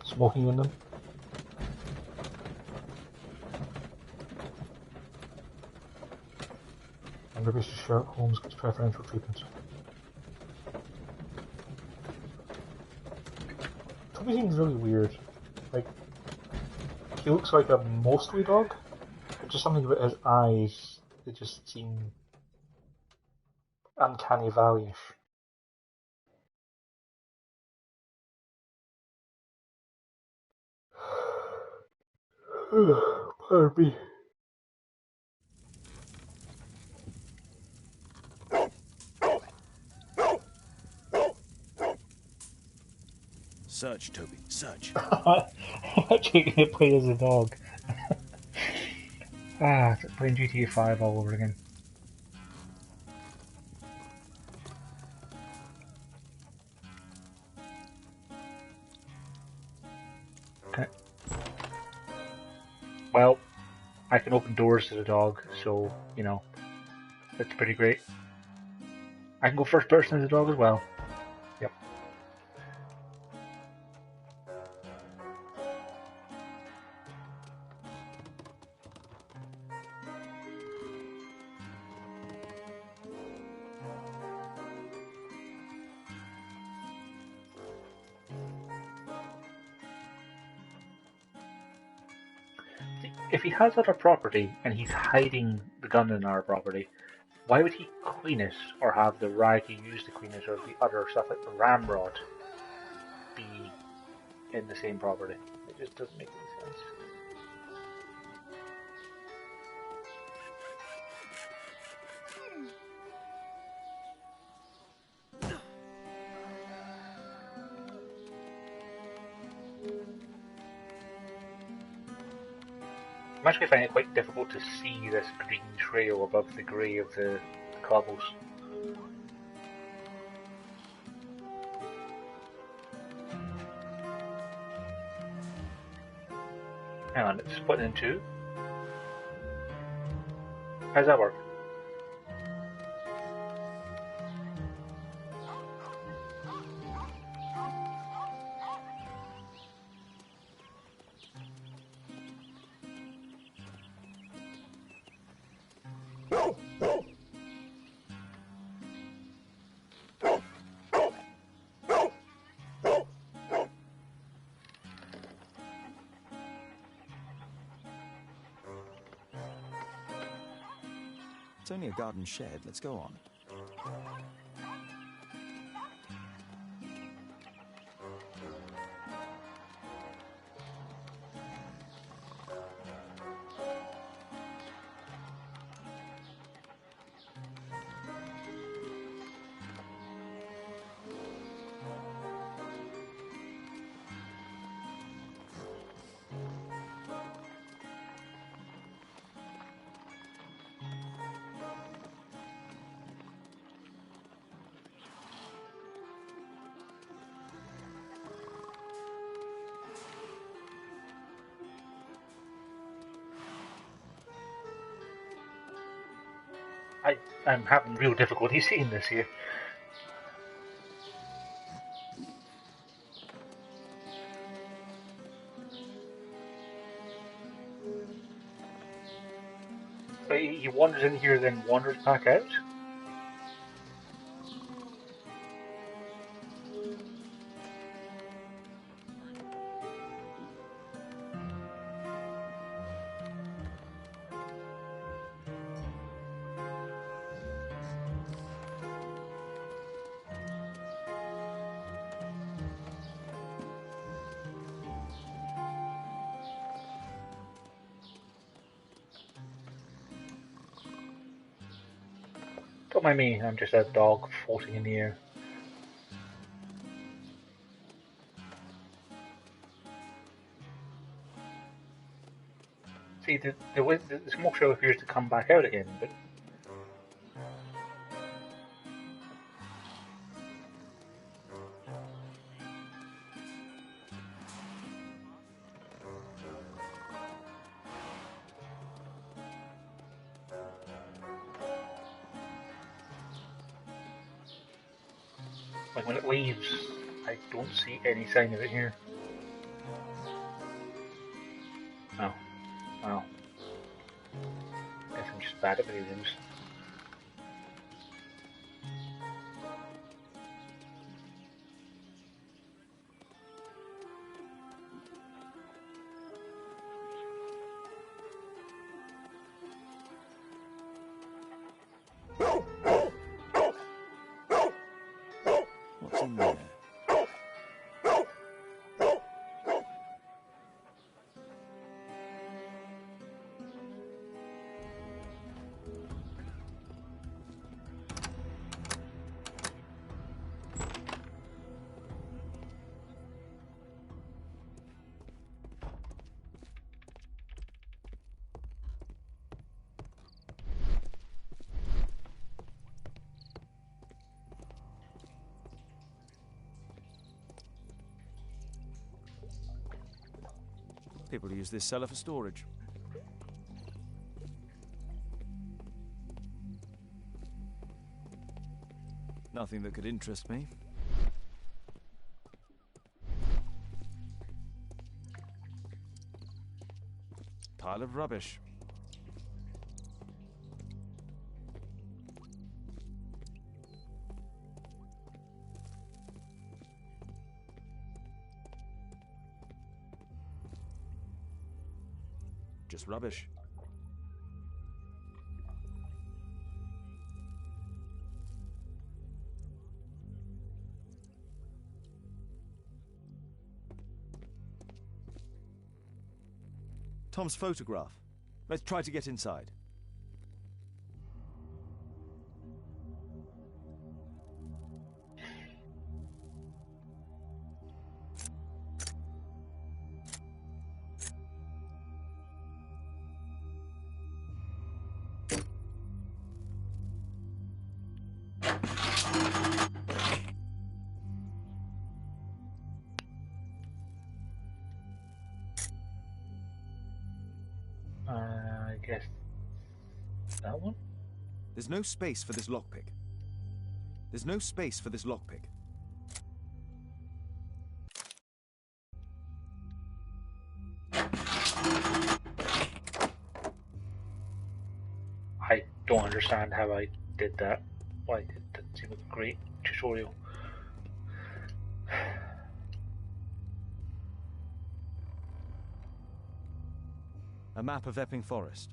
smoking in them. And maybe Sherlock Holmes gets preferential treatment. Toby seems really weird. Like, he looks like a mostly dog, but just something about his eyes that just seem uncanny valley-ish. Pardon me. Search, Toby, search. I'm actually going to play as a dog. It's like playing GTA 5 all over again. Okay. Well, I can open doors to the dog, so, you know, that's pretty great. I can go first person as a dog as well. Yep. If he has other property and he's hiding the gun in our property, why would he clean it or have the rag he used to clean it or the other stuff like the ramrod be in the same property? It just doesn't make any sense. I'm actually finding it quite difficult to see this green trail above the grey of the cobbles. Hang on, it's split in two? How does that work? It's only a garden shed. Let's go on. I'm having real difficulty seeing this here. So he wanders in here, then wanders back out? Don't mind me, I'm just a dog floating in the air. See, the smoke trail appears to come back out again, but... like when it leaves, I don't see any sign of it here. Oh. Well. Guess I'm just bad at video games. What's in there? People use this cellar for storage. Nothing that could interest me. Pile of rubbish. Just rubbish. Tom's photograph. Let's try to get inside. I guess that one? There's no space for this lockpick. There's no space for this lockpick. I don't understand how I did that. Why, it didn't seem like a great tutorial. A map of Epping Forest.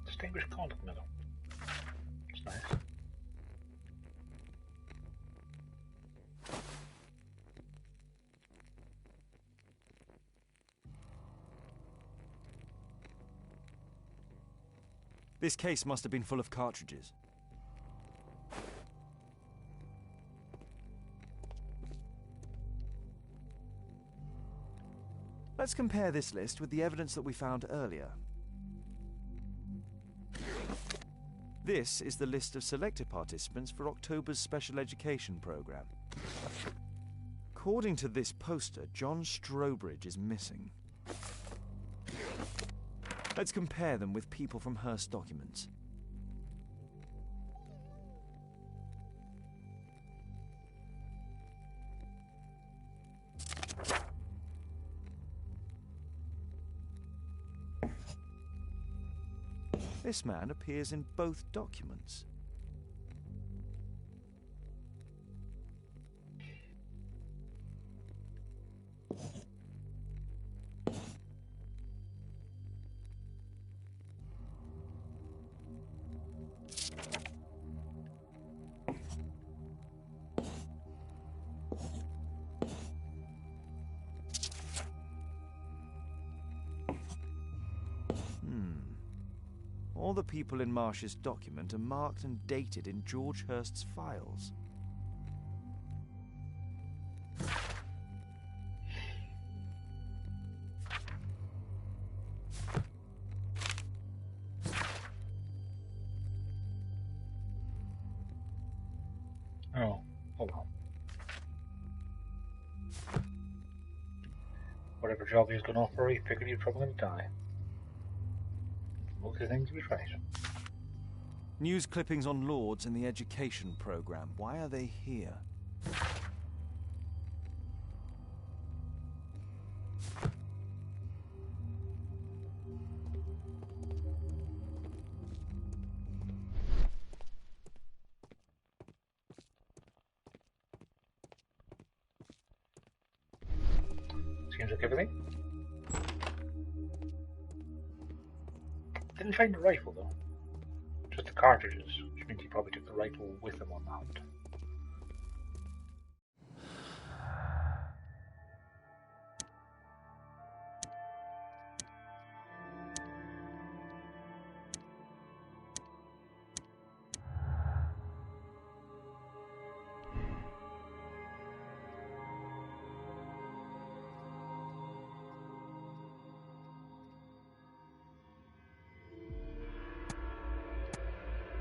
Distinguished contact medal. It's nice. This case must have been full of cartridges. Let's compare this list with the evidence that we found earlier. This is the list of selected participants for October's special education program. According to this poster, John Strobridge is missing. Let's compare them with people from Hearst documents. This man appears in both documents. All the people in Marsh's document are marked and dated in George Hurst's files. Oh well. Whatever job he was going to offer, he figured he was probably going to die. Most of the things was right. News clippings on Lords in the education program. Why are they here? Seems like everything. Didn't find the rifle though. Just the cartridges, which means he probably took the rifle with him on the hunt.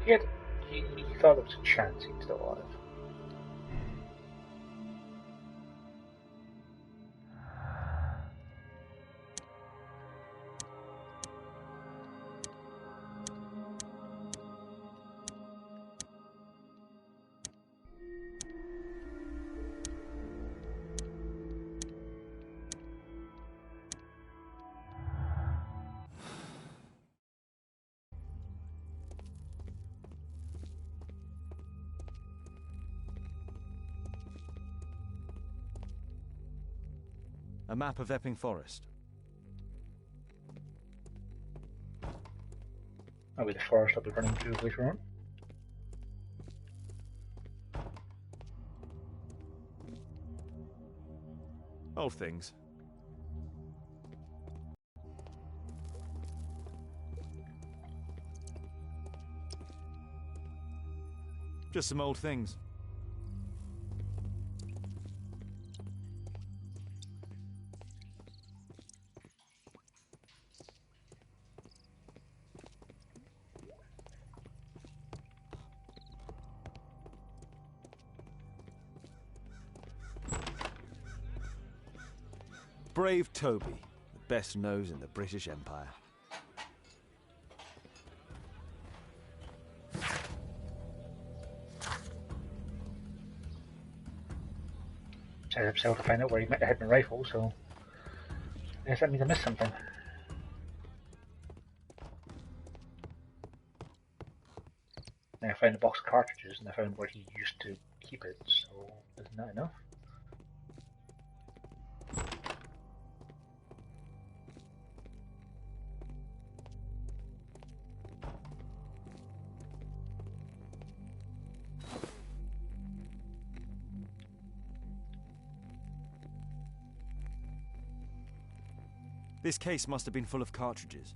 He thought there was a chance he'd still alive. A map of Epping Forest. Maybe the forest I'll be running to later on. Old things. Just some old things. Brave Toby, the best nose in the British Empire. Set himself to find out where he met the Headman rifle, so I guess that means I missed something. Then I found a box of cartridges and I found where he used to keep it, so isn't that enough? This case must have been full of cartridges.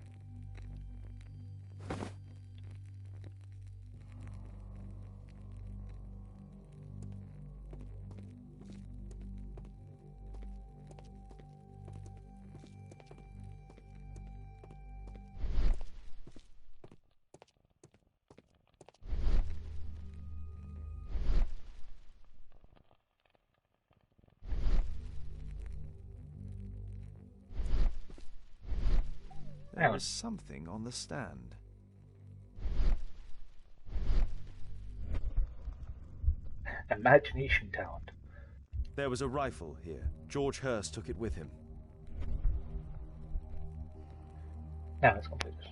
There was something on the stand. Imagination talent. There was a rifle here. George Hurst took it with him. Now let's complete this.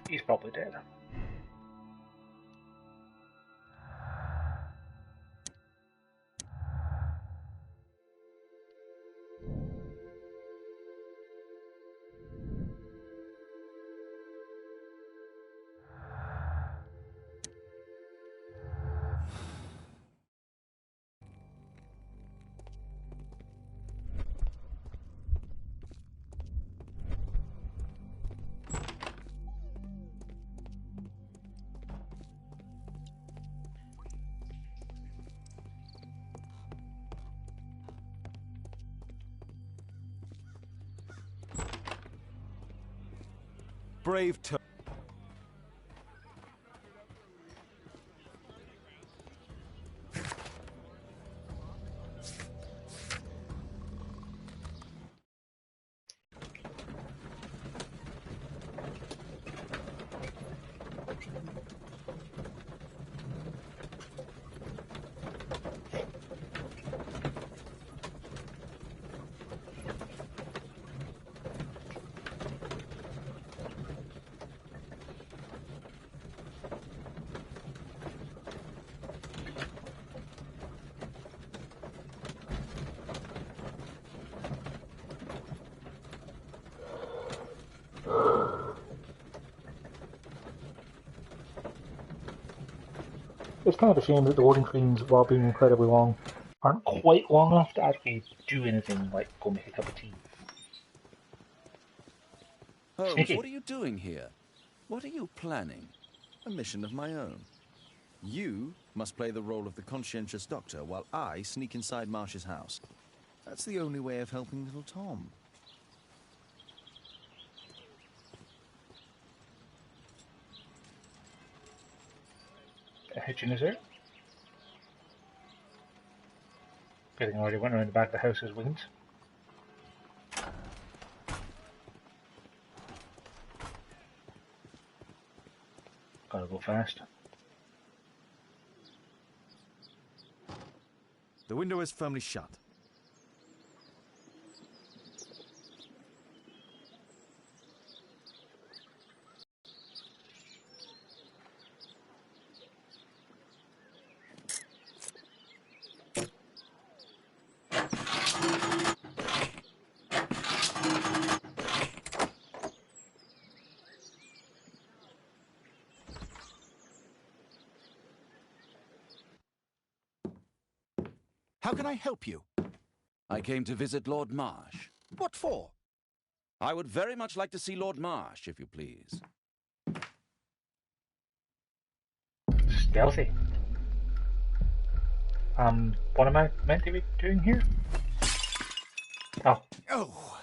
He's probably dead. Brave Toby. It's kind of a shame that the loading screens, while being incredibly long, aren't quite long enough to actually do anything like go make a cup of tea. Holmes, Sneaky. what are you doing here? What are you planning? A mission of my own. You must play the role of the conscientious doctor while I sneak inside Marsh's house. That's the only way of helping little Tom. A hitching is there? Good thing I already went around the back of the house as wings. Gotta go fast. The window is firmly shut. How can I help you? I came to visit Lord Marsh. What for? I would very much like to see Lord Marsh, if you please. Stealthy. What am I meant to be doing here? Oh. Oh,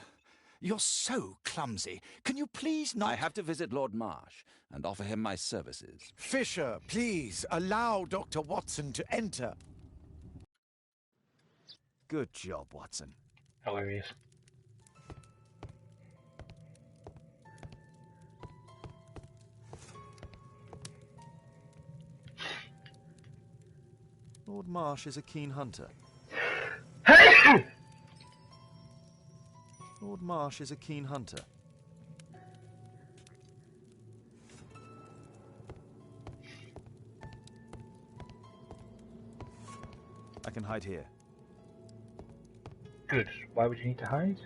you're so clumsy. Can you please not... I have to visit Lord Marsh and offer him my services. Fisher, please, allow Dr. Watson to enter. Good job, Watson. Hilarious. Lord Marsh is a keen hunter. Lord Marsh is a keen hunter. I can hide here. Good. Why would you need to hide?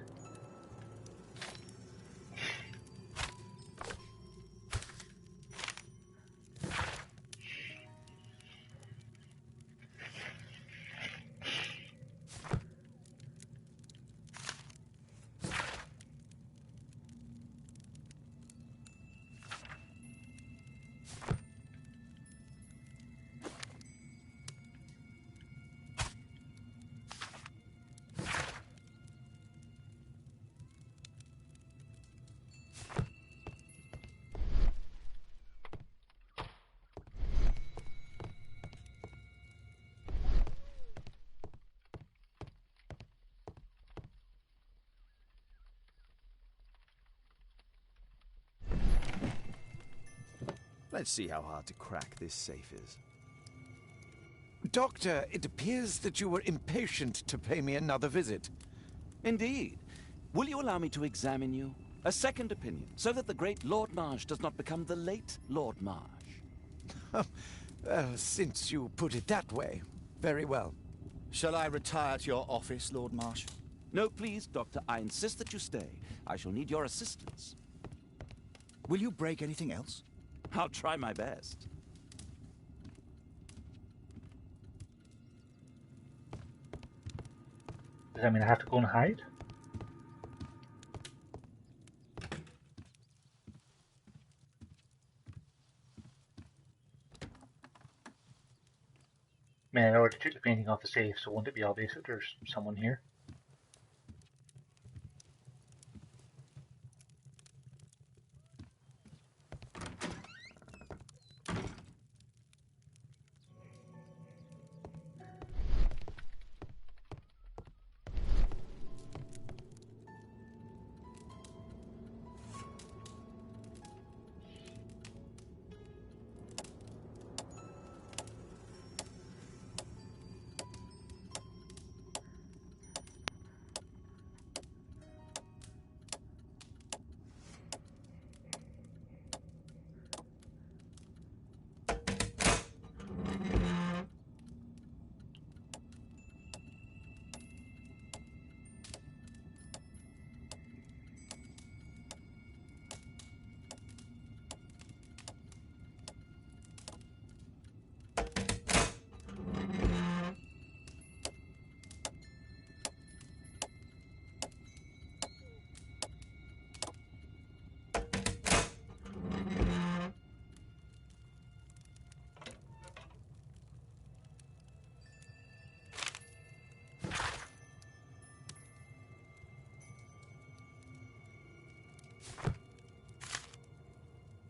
Let's see how hard to crack this safe is. Doctor, it appears that you were impatient to pay me another visit. Indeed. Will you allow me to examine you? A second opinion, so that the great Lord Marsh does not become the late Lord Marsh. Well, since you put it that way, very well. Shall I retire to your office, Lord Marsh? No, please, Doctor. I insist that you stay. I shall need your assistance. Will you break anything else? I'll try my best. Does that mean I have to go and hide? Man, I already took the painting off the safe, so won't it be obvious that there's someone here?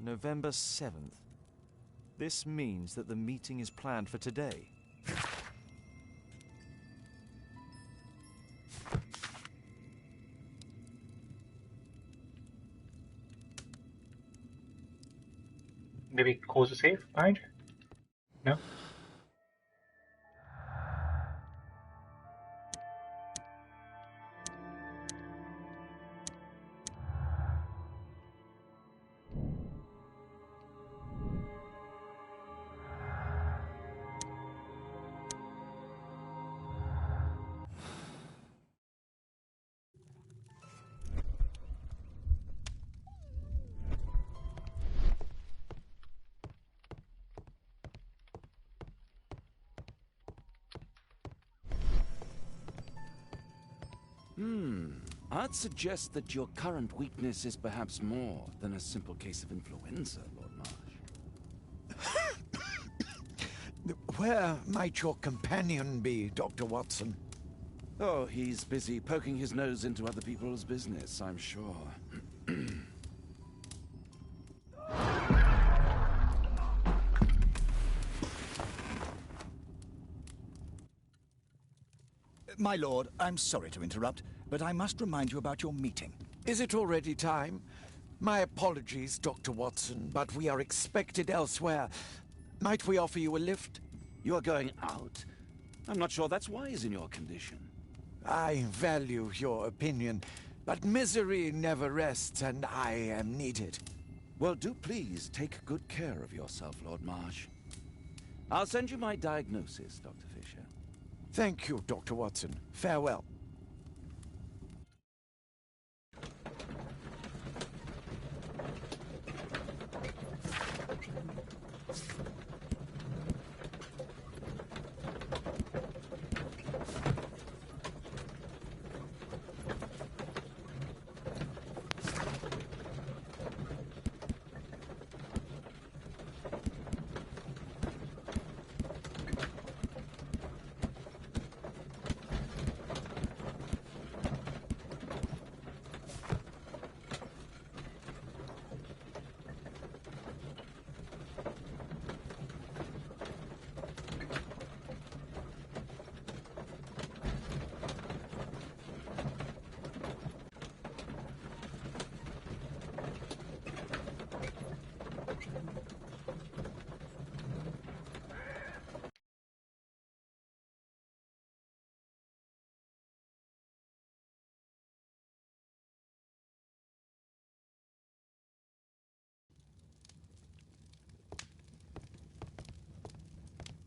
November 7th. This means that the meeting is planned for today. Maybe close the safe behind you? No? I'd suggest that your current weakness is perhaps more than a simple case of influenza, Lord Marsh. Where might your companion be, Dr. Watson? Oh, he's busy poking his nose into other people's business, I'm sure. My lord, I'm sorry to interrupt, but I must remind you about your meeting. Is it already time? My apologies, Dr. Watson, but we are expected elsewhere. Might we offer you a lift? You are going out? I'm not sure that's wise in your condition. I value your opinion, but misery never rests, and I am needed. Well, do please take good care of yourself, Lord Marsh. I'll send you my diagnosis, Dr. Fisher. Thank you, Dr. Watson. Farewell.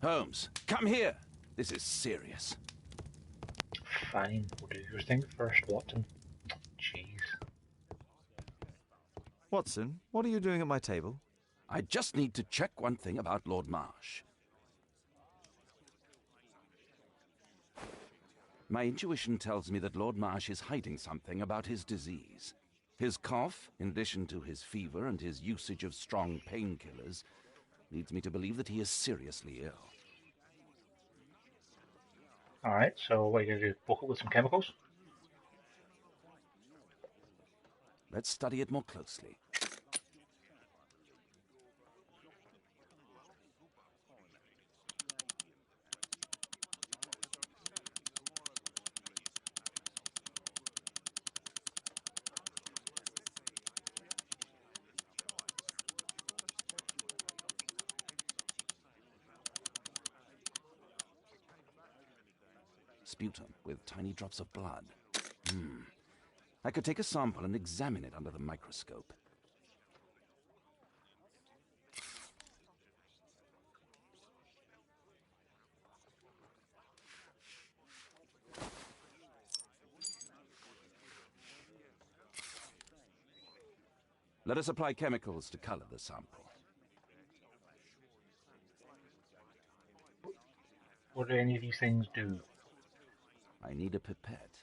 Holmes, come here. This is serious. Fine, we'll do your thing first, Watson. Jeez. Watson, what are you doing at my table? I just need to check one thing about Lord Marsh. My intuition tells me that Lord Marsh is hiding something about his disease. His cough, in addition to his fever and his usage of strong painkillers, leads me to believe that he is seriously ill. Alright, so what are you going to do? Poke it with some chemicals? Let's study it more closely. Sputum with tiny drops of blood. I could take a sample and examine it under the microscope. Let us apply chemicals to color the sample. What do any of these things do? I need a pipette.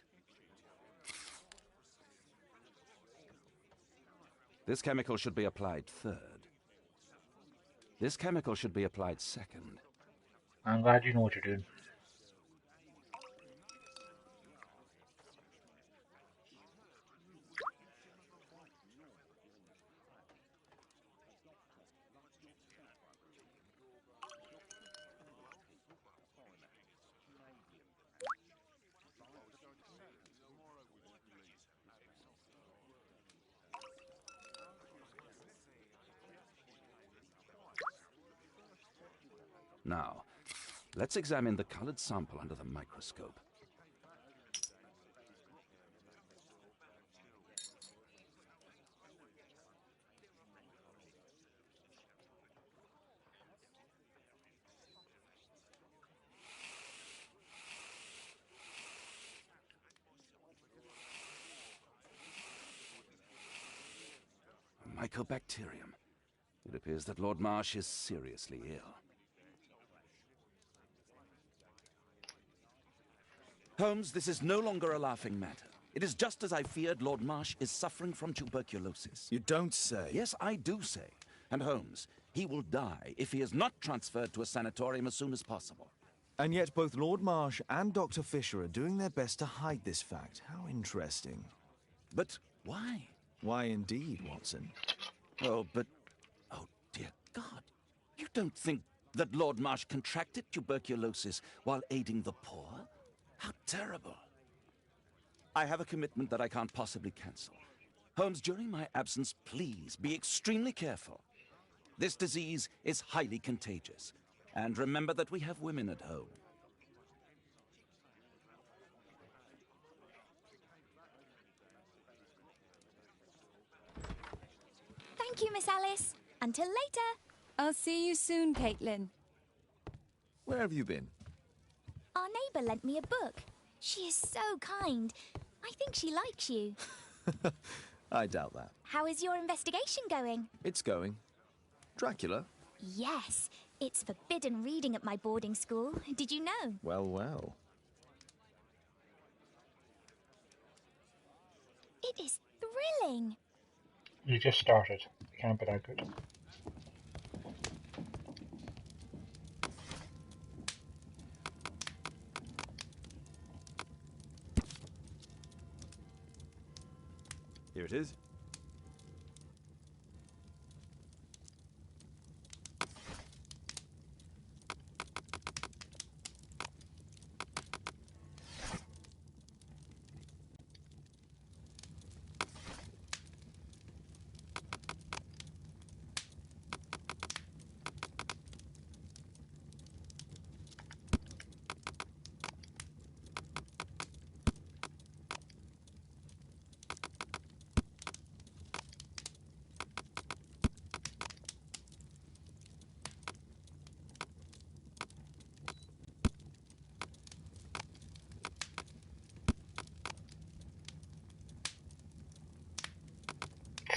This chemical should be applied third. This chemical should be applied second. I'm glad you know what you're doing. Now, let's examine the colored sample under the microscope. Mycobacterium. It appears that Lord Marsh is seriously ill. Holmes, this is no longer a laughing matter. It is just as I feared. Lord Marsh is suffering from tuberculosis. You don't say. Yes, I do say. And Holmes, he will die if he is not transferred to a sanatorium as soon as possible. And yet both Lord Marsh and Dr. Fisher are doing their best to hide this fact. How interesting. But why? Why indeed, Watson? Oh, but... Oh, dear God. You don't think that Lord Marsh contracted tuberculosis while aiding the poor? How terrible. I have a commitment that I can't possibly cancel. Holmes, during my absence, please be extremely careful. This disease is highly contagious. And remember that we have women at home. Thank you, Miss Alice. Until later. I'll see you soon, Caitlin. Where have you been? Our neighbour lent me a book. She is so kind. I think she likes you. I doubt that. How is your investigation going? It's going. Dracula? Yes, it's forbidden reading at my boarding school. Did you know? Well, well. It is thrilling. You just started. It can't be that good. Here it is.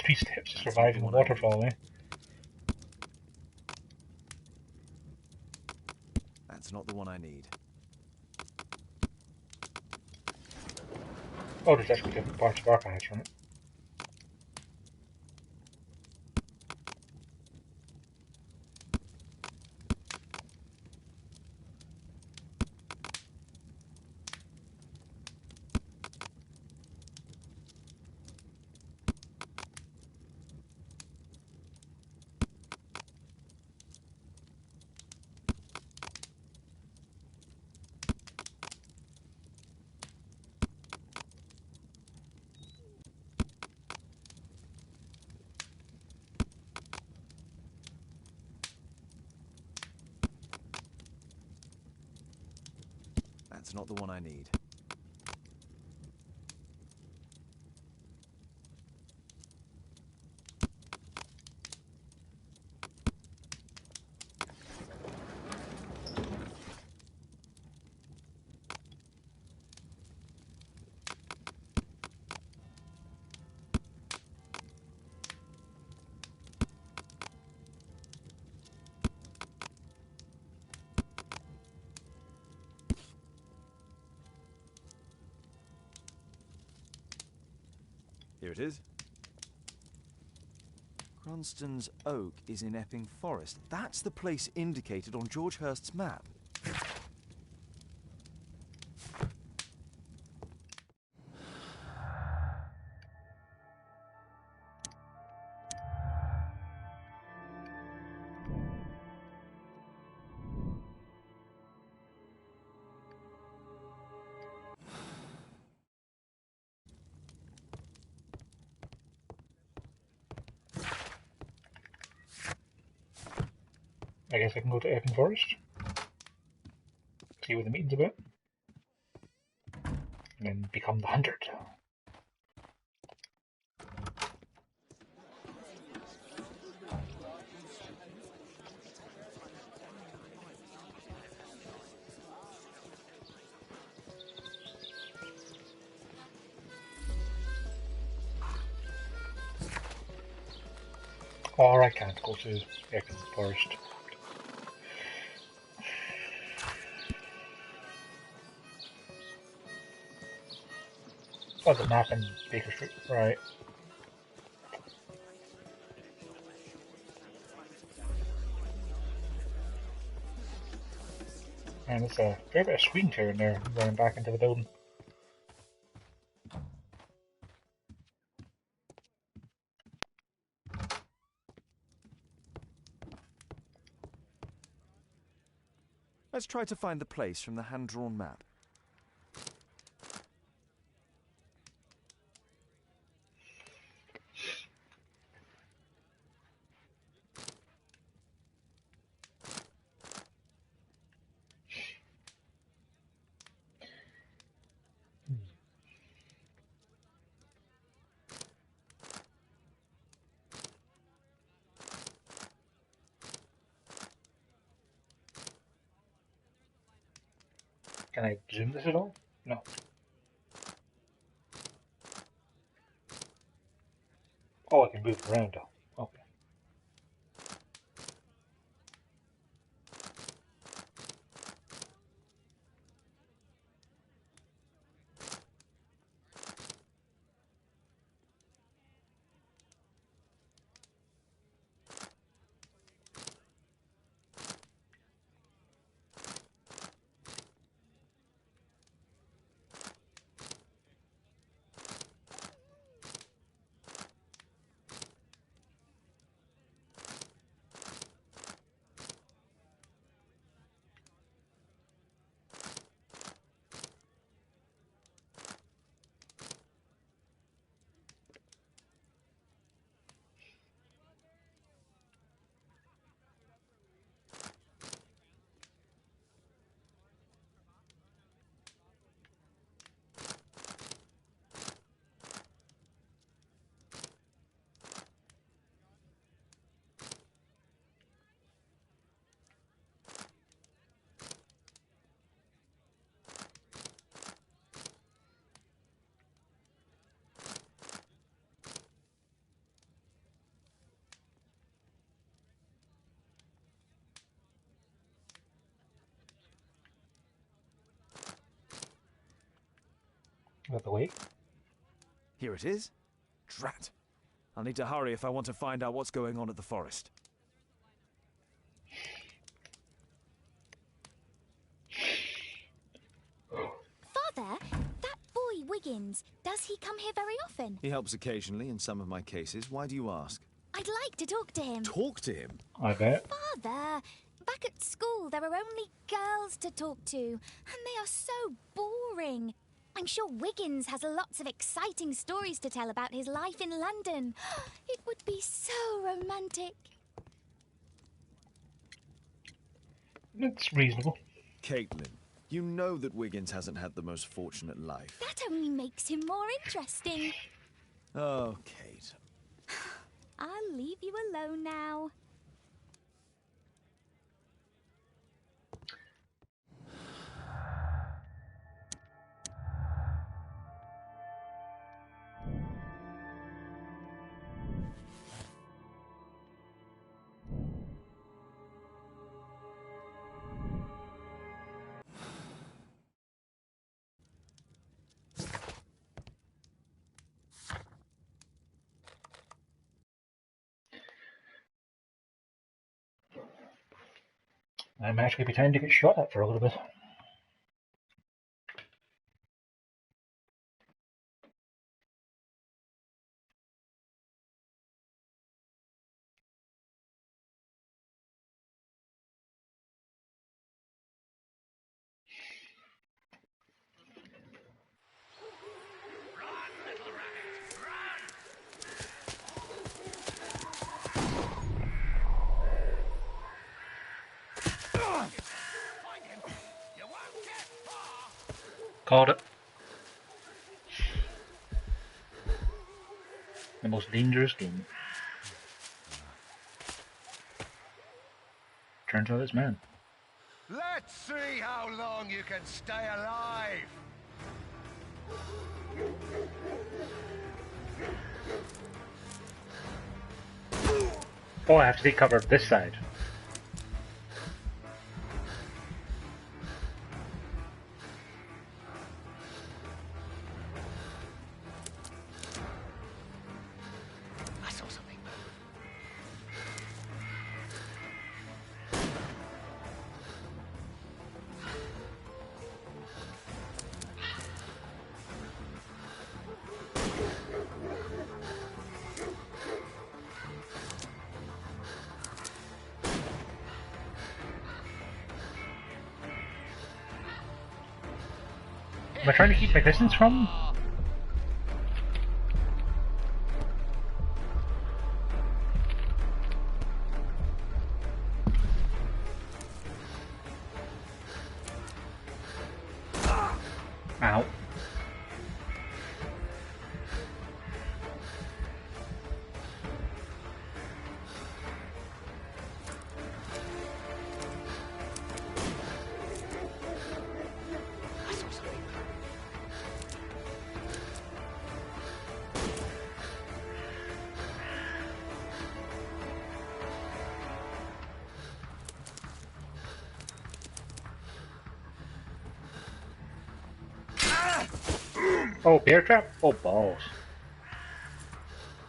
Three steps to surviving waterfall, eh? That's not the one I need. Oh, there's actually different parts of our patch on it. That's not the one I need. Here it is. Cranston's Oak is in Epping Forest. That's the place indicated on George Hurst's map. I guess I can go to Epping Forest. see what the meeting's about, and then become the hunter. Or I can't go to Epping Forest. Oh, the map in Baker Street, right. And it's a fair bit of screen tearing there, running back into the building. Let's try to find the place from the hand-drawn map. Can I zoom this at all? No. Oh, I can move it around though. Okay. Out the way. Here it is. Drat. I'll need to hurry if I want to find out what's going on at the forest. Father, that boy Wiggins, does he come here very often? He helps occasionally in some of my cases. Why do you ask? I'd like to talk to him. Talk to him? I bet. Father, back at school there are only girls to talk to, and they are so boring. I'm sure Wiggins has lots of exciting stories to tell about his life in London. It would be so romantic. It's reasonable. Caitlin, you know that Wiggins hasn't had the most fortunate life. That only makes him more interesting. Oh, Kate. I'll leave you alone now. I'm actually be time to get shot at for a little bit. Called it. The most dangerous game. Turns out it's men. Let's see how long you can stay alive. Oh, I have to take cover of this side. I saw something. Am I trying to keep my distance from? Ow. I saw something. Oh, bear trap? Oh, balls.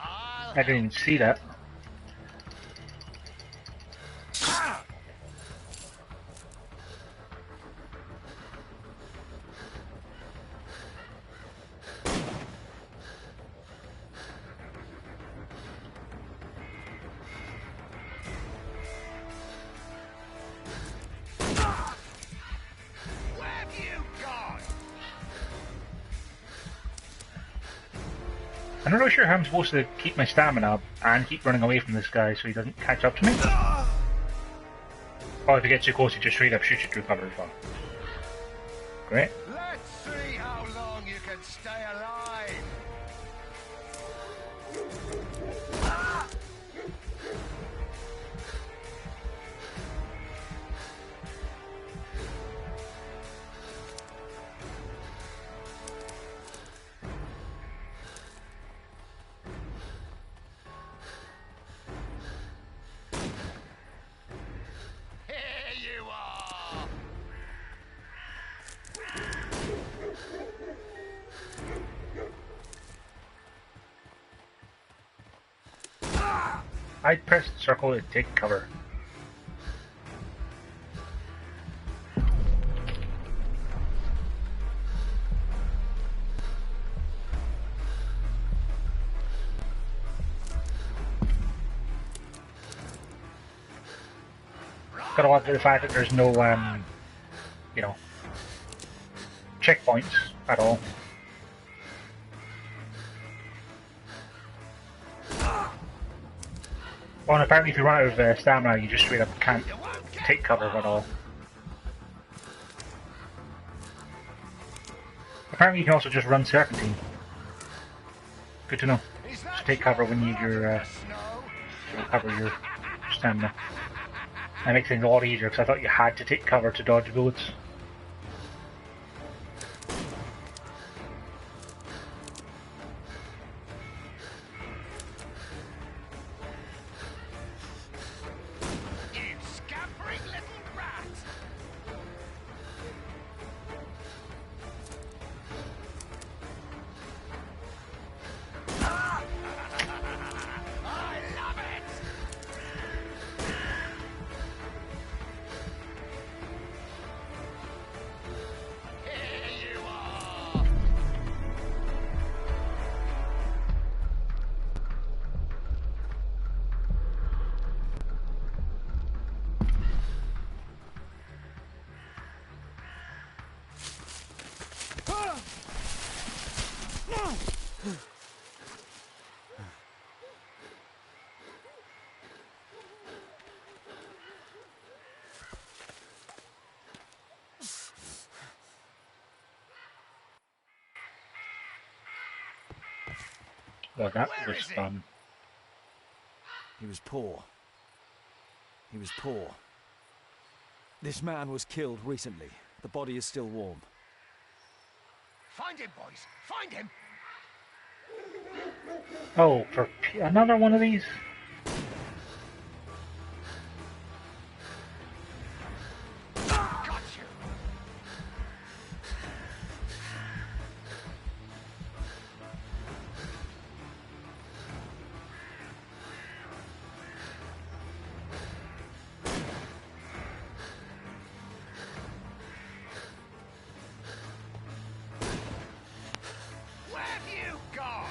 I didn't even see that. Where have you gone? I'm not really sure how I'm supposed to keep my stamina up and keep running away from this guy so he doesn't catch up to me. Oh, if he gets too close, he just straight up shoots you through cover as well. Great. Let's see how long you can stay alive. Here you are. I pressed circle to take cover. Gotta love the fact that there's no, you know, checkpoints at all. Well, and apparently if you run out of stamina, you just straight up can't take cover at all. Apparently you can also just run serpentine. Good to know. Just take cover when you need your, recover your stamina. That makes things a lot easier, because I thought you had to take cover to dodge bullets. You scampering little rat. I love it. Here you are. Well, that was fun. He was poor. He was poor. This man was killed recently. The body is still warm. Find him, boys! Find him! Oh, for another one of these? Got you! Where have you gone?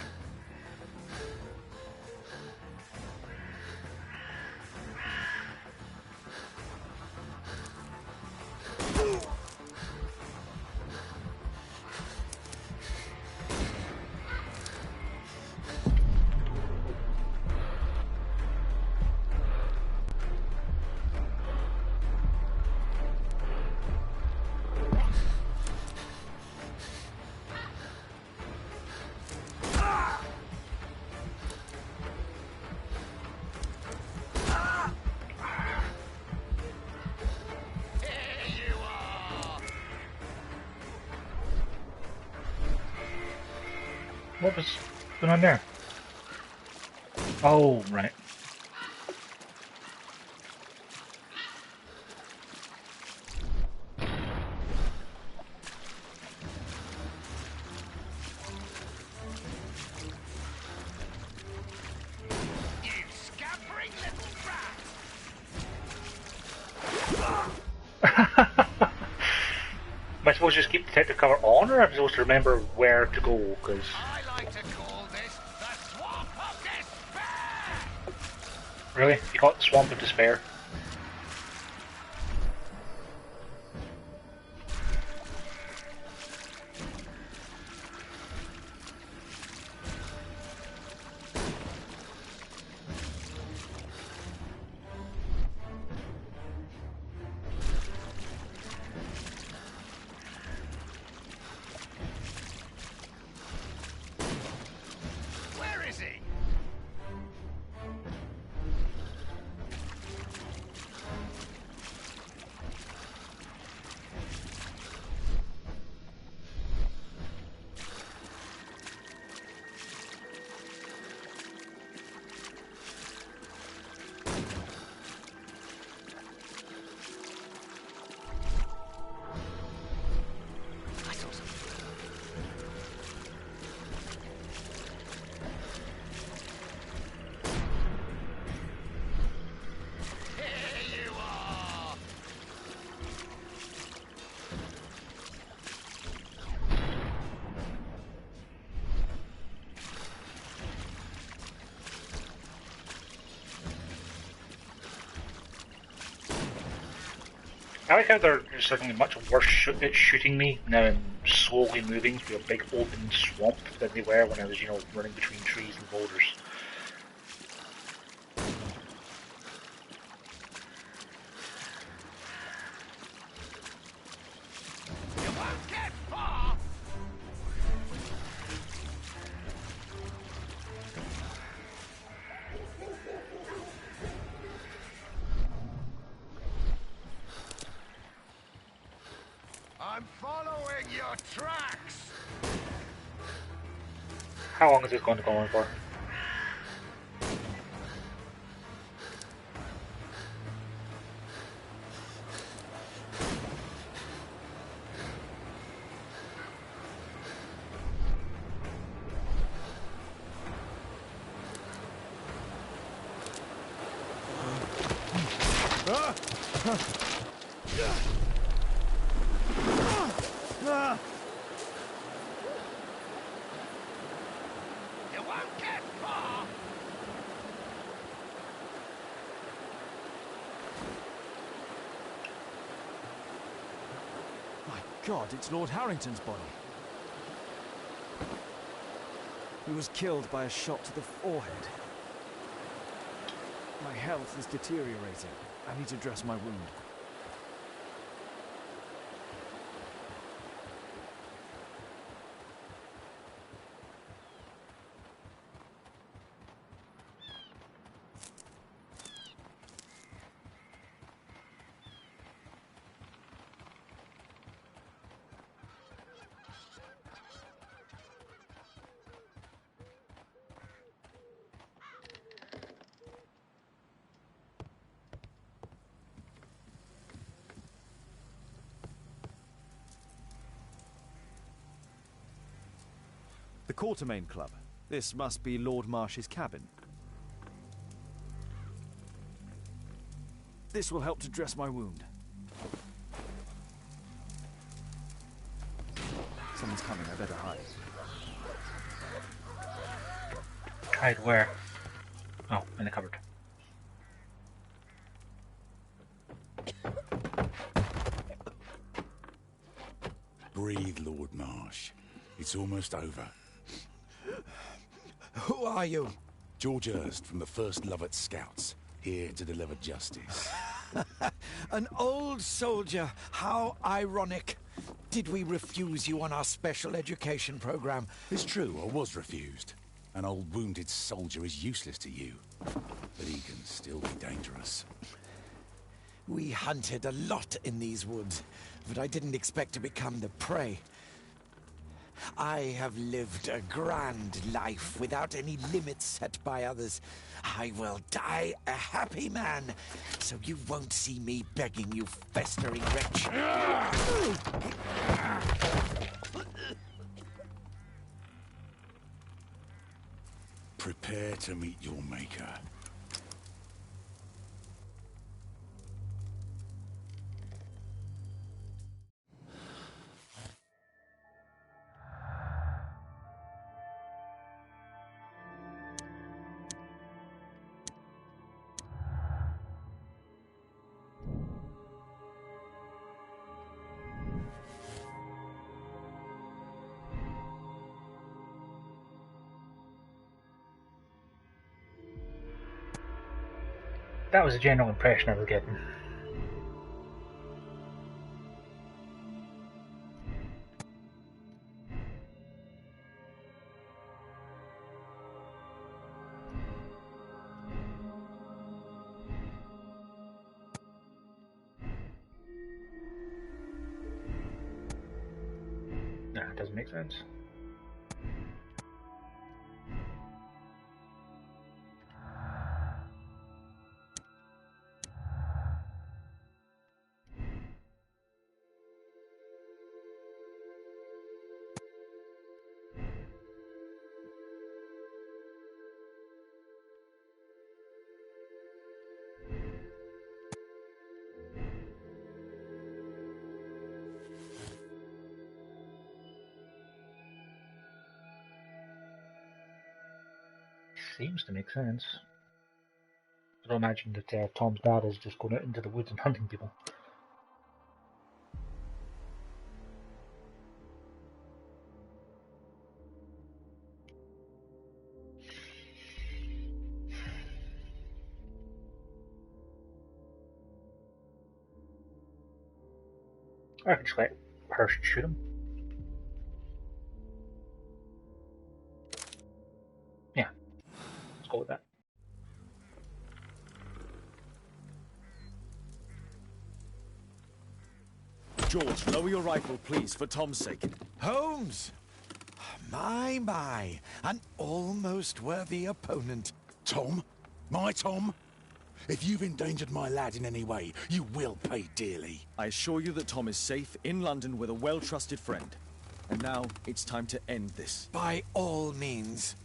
What was going on there? Oh, right. You scampering little rat! Am I supposed to just keep detective cover on, or am I supposed to remember where to go? Because I like to call this the Swamp of Despair! really, you call it the Swamp of Despair? Where is he? I like how they're certainly much worse at shooting me now I'm slowly moving through a big open swamp than they were when I was, running between trees and boulders. You won't get far! I'm following your tracks! How long is this going to go on for? You won't get far! My God, it's Lord Harrington's body. He was killed by a shot to the forehead. My health is deteriorating. I need to dress my wound. The Quartermain Club. This must be Lord Marsh's cabin. This will help to dress my wound. Someone's coming, I better hide. Hide where? Oh, in the cupboard. Breathe, Lord Marsh. It's almost over. Who are you? George Hurst from the 1st Lovett Scouts, here to deliver justice. An old soldier. How ironic. Did we refuse you on our special education program? It's true, I was refused. An old wounded soldier is useless to you, but he can still be dangerous. We hunted a lot in these woods, but I didn't expect to become the prey. I have lived a grand life without any limits set by others. I will die a happy man, so you won't see me begging, you festering wretch. Prepare to meet your maker. That was the general impression I was getting. Nah, it doesn't make sense. Seems to make sense. I don't imagine that Tom's dad is just going out into the woods and hunting people. I could just let Hurst shoot him. Yeah, let's go with that. George, lower your rifle, please, for Tom's sake. Holmes! My, an almost worthy opponent. Tom? My Tom? If you've endangered my lad in any way, you will pay dearly. I assure you that Tom is safe in London with a well-trusted friend. And now, it's time to end this. By all means.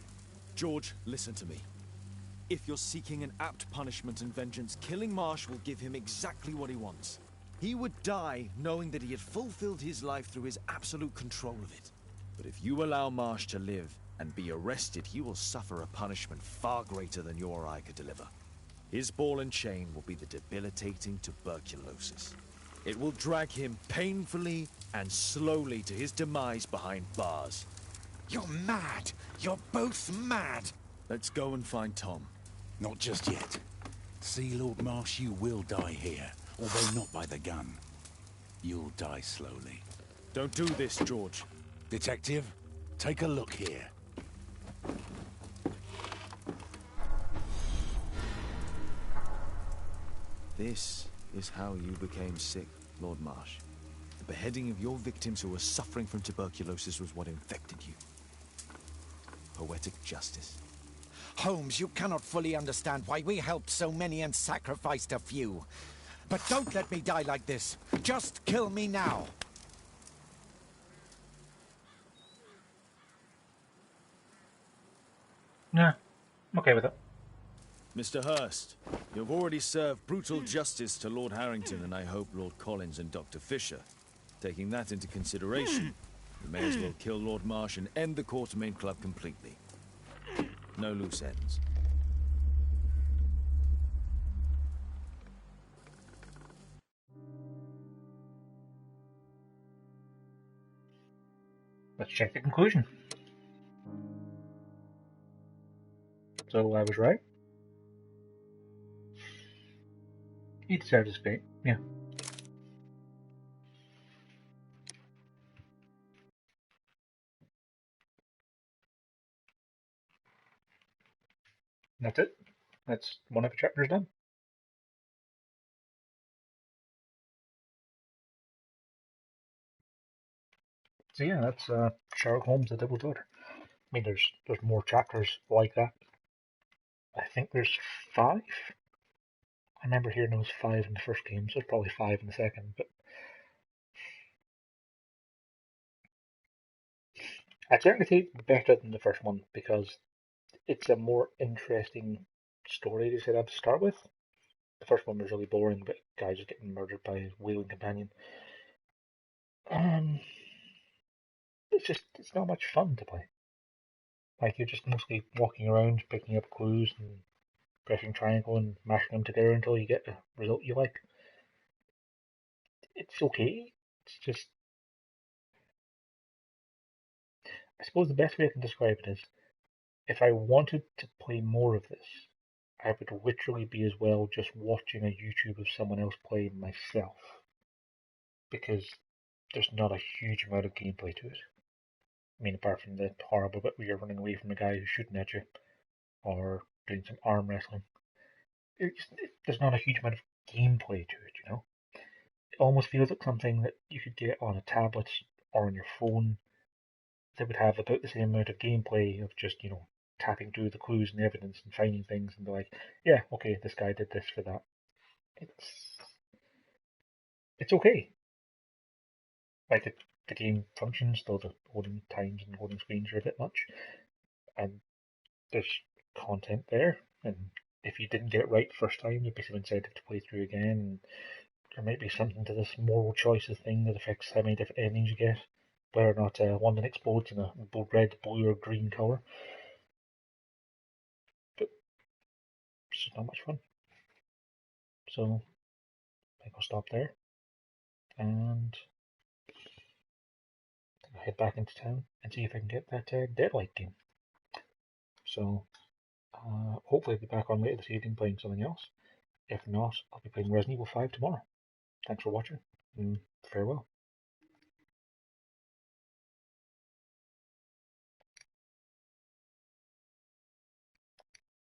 George, listen to me. If you're seeking an apt punishment and vengeance, killing Marsh will give him exactly what he wants. He would die knowing that he had fulfilled his life through his absolute control of it. But if you allow Marsh to live and be arrested, he will suffer a punishment far greater than you or I could deliver. His ball and chain will be the debilitating tuberculosis. It will drag him painfully and slowly to his demise behind bars. You're mad! You're both mad! Let's go and find Tom. Not just yet. See, Lord Marsh, you will die here. Although not by the gun. You'll die slowly. Don't do this, George. Detective, take a look here. This is how you became sick, Lord Marsh. The beheading of your victims who were suffering from tuberculosis was what infected you. Poetic justice. Holmes, you cannot fully understand why we helped so many and sacrificed a few. But don't let me die like this. Just kill me now. Yeah, I'm okay with it. Mr. Hurst, you've already served brutal justice to Lord Harrington and I hope Lord Collins and Dr. Fisher. Taking that into consideration, you may as well kill Lord Marsh and end the Quartermain Club completely. No loose ends. Let's check the conclusion. So I was right. He deserves his fate, yeah. That's it. That's one of the chapters done. So yeah, that's Sherlock Holmes, The Devil's Daughter. I mean, there's more chapters like that. I think there's 5. I remember hearing there was 5 in the first game, so there's probably 5 in the second. But I'd certainly say better than the first one because it's a more interesting story to set up to start with. The first one was really boring, but guys just getting murdered by his whaling companion. It's not much fun to play. Like, you're just mostly walking around, picking up clues and pressing triangle and mashing them together until you get the result you like. It's okay. It's just, I suppose the best way I can describe it is, if I wanted to play more of this, I would literally be as well just watching a YouTube of someone else play myself. Because there's not a huge amount of gameplay to it. I mean, apart from the horrible bit where you're running away from the guy who's shooting at you, or doing some arm wrestling. There's not a huge amount of gameplay to it, you know? It almost feels like something that you could get on a tablet or on your phone that would have about the same amount of gameplay of just, tapping through the clues and evidence and finding things and be like, yeah, okay, this guy did this for that. It's okay. Like, the game functions, though the loading times and loading screens are a bit much. And there's content there, and if you didn't get it right the first time, there'd be some incentive to play through again. And there might be something to this moral choices thing that affects how many different endings you get, whether or not one that explodes in a red, blue, or green colour. But it's just not much fun. So I think I'll stop there and I'll head back into town and see if I can get that Deadlight game. So hopefully I'll be back on later this evening playing something else. If not, I'll be playing Resident Evil 5 tomorrow. Thanks for watching, and farewell.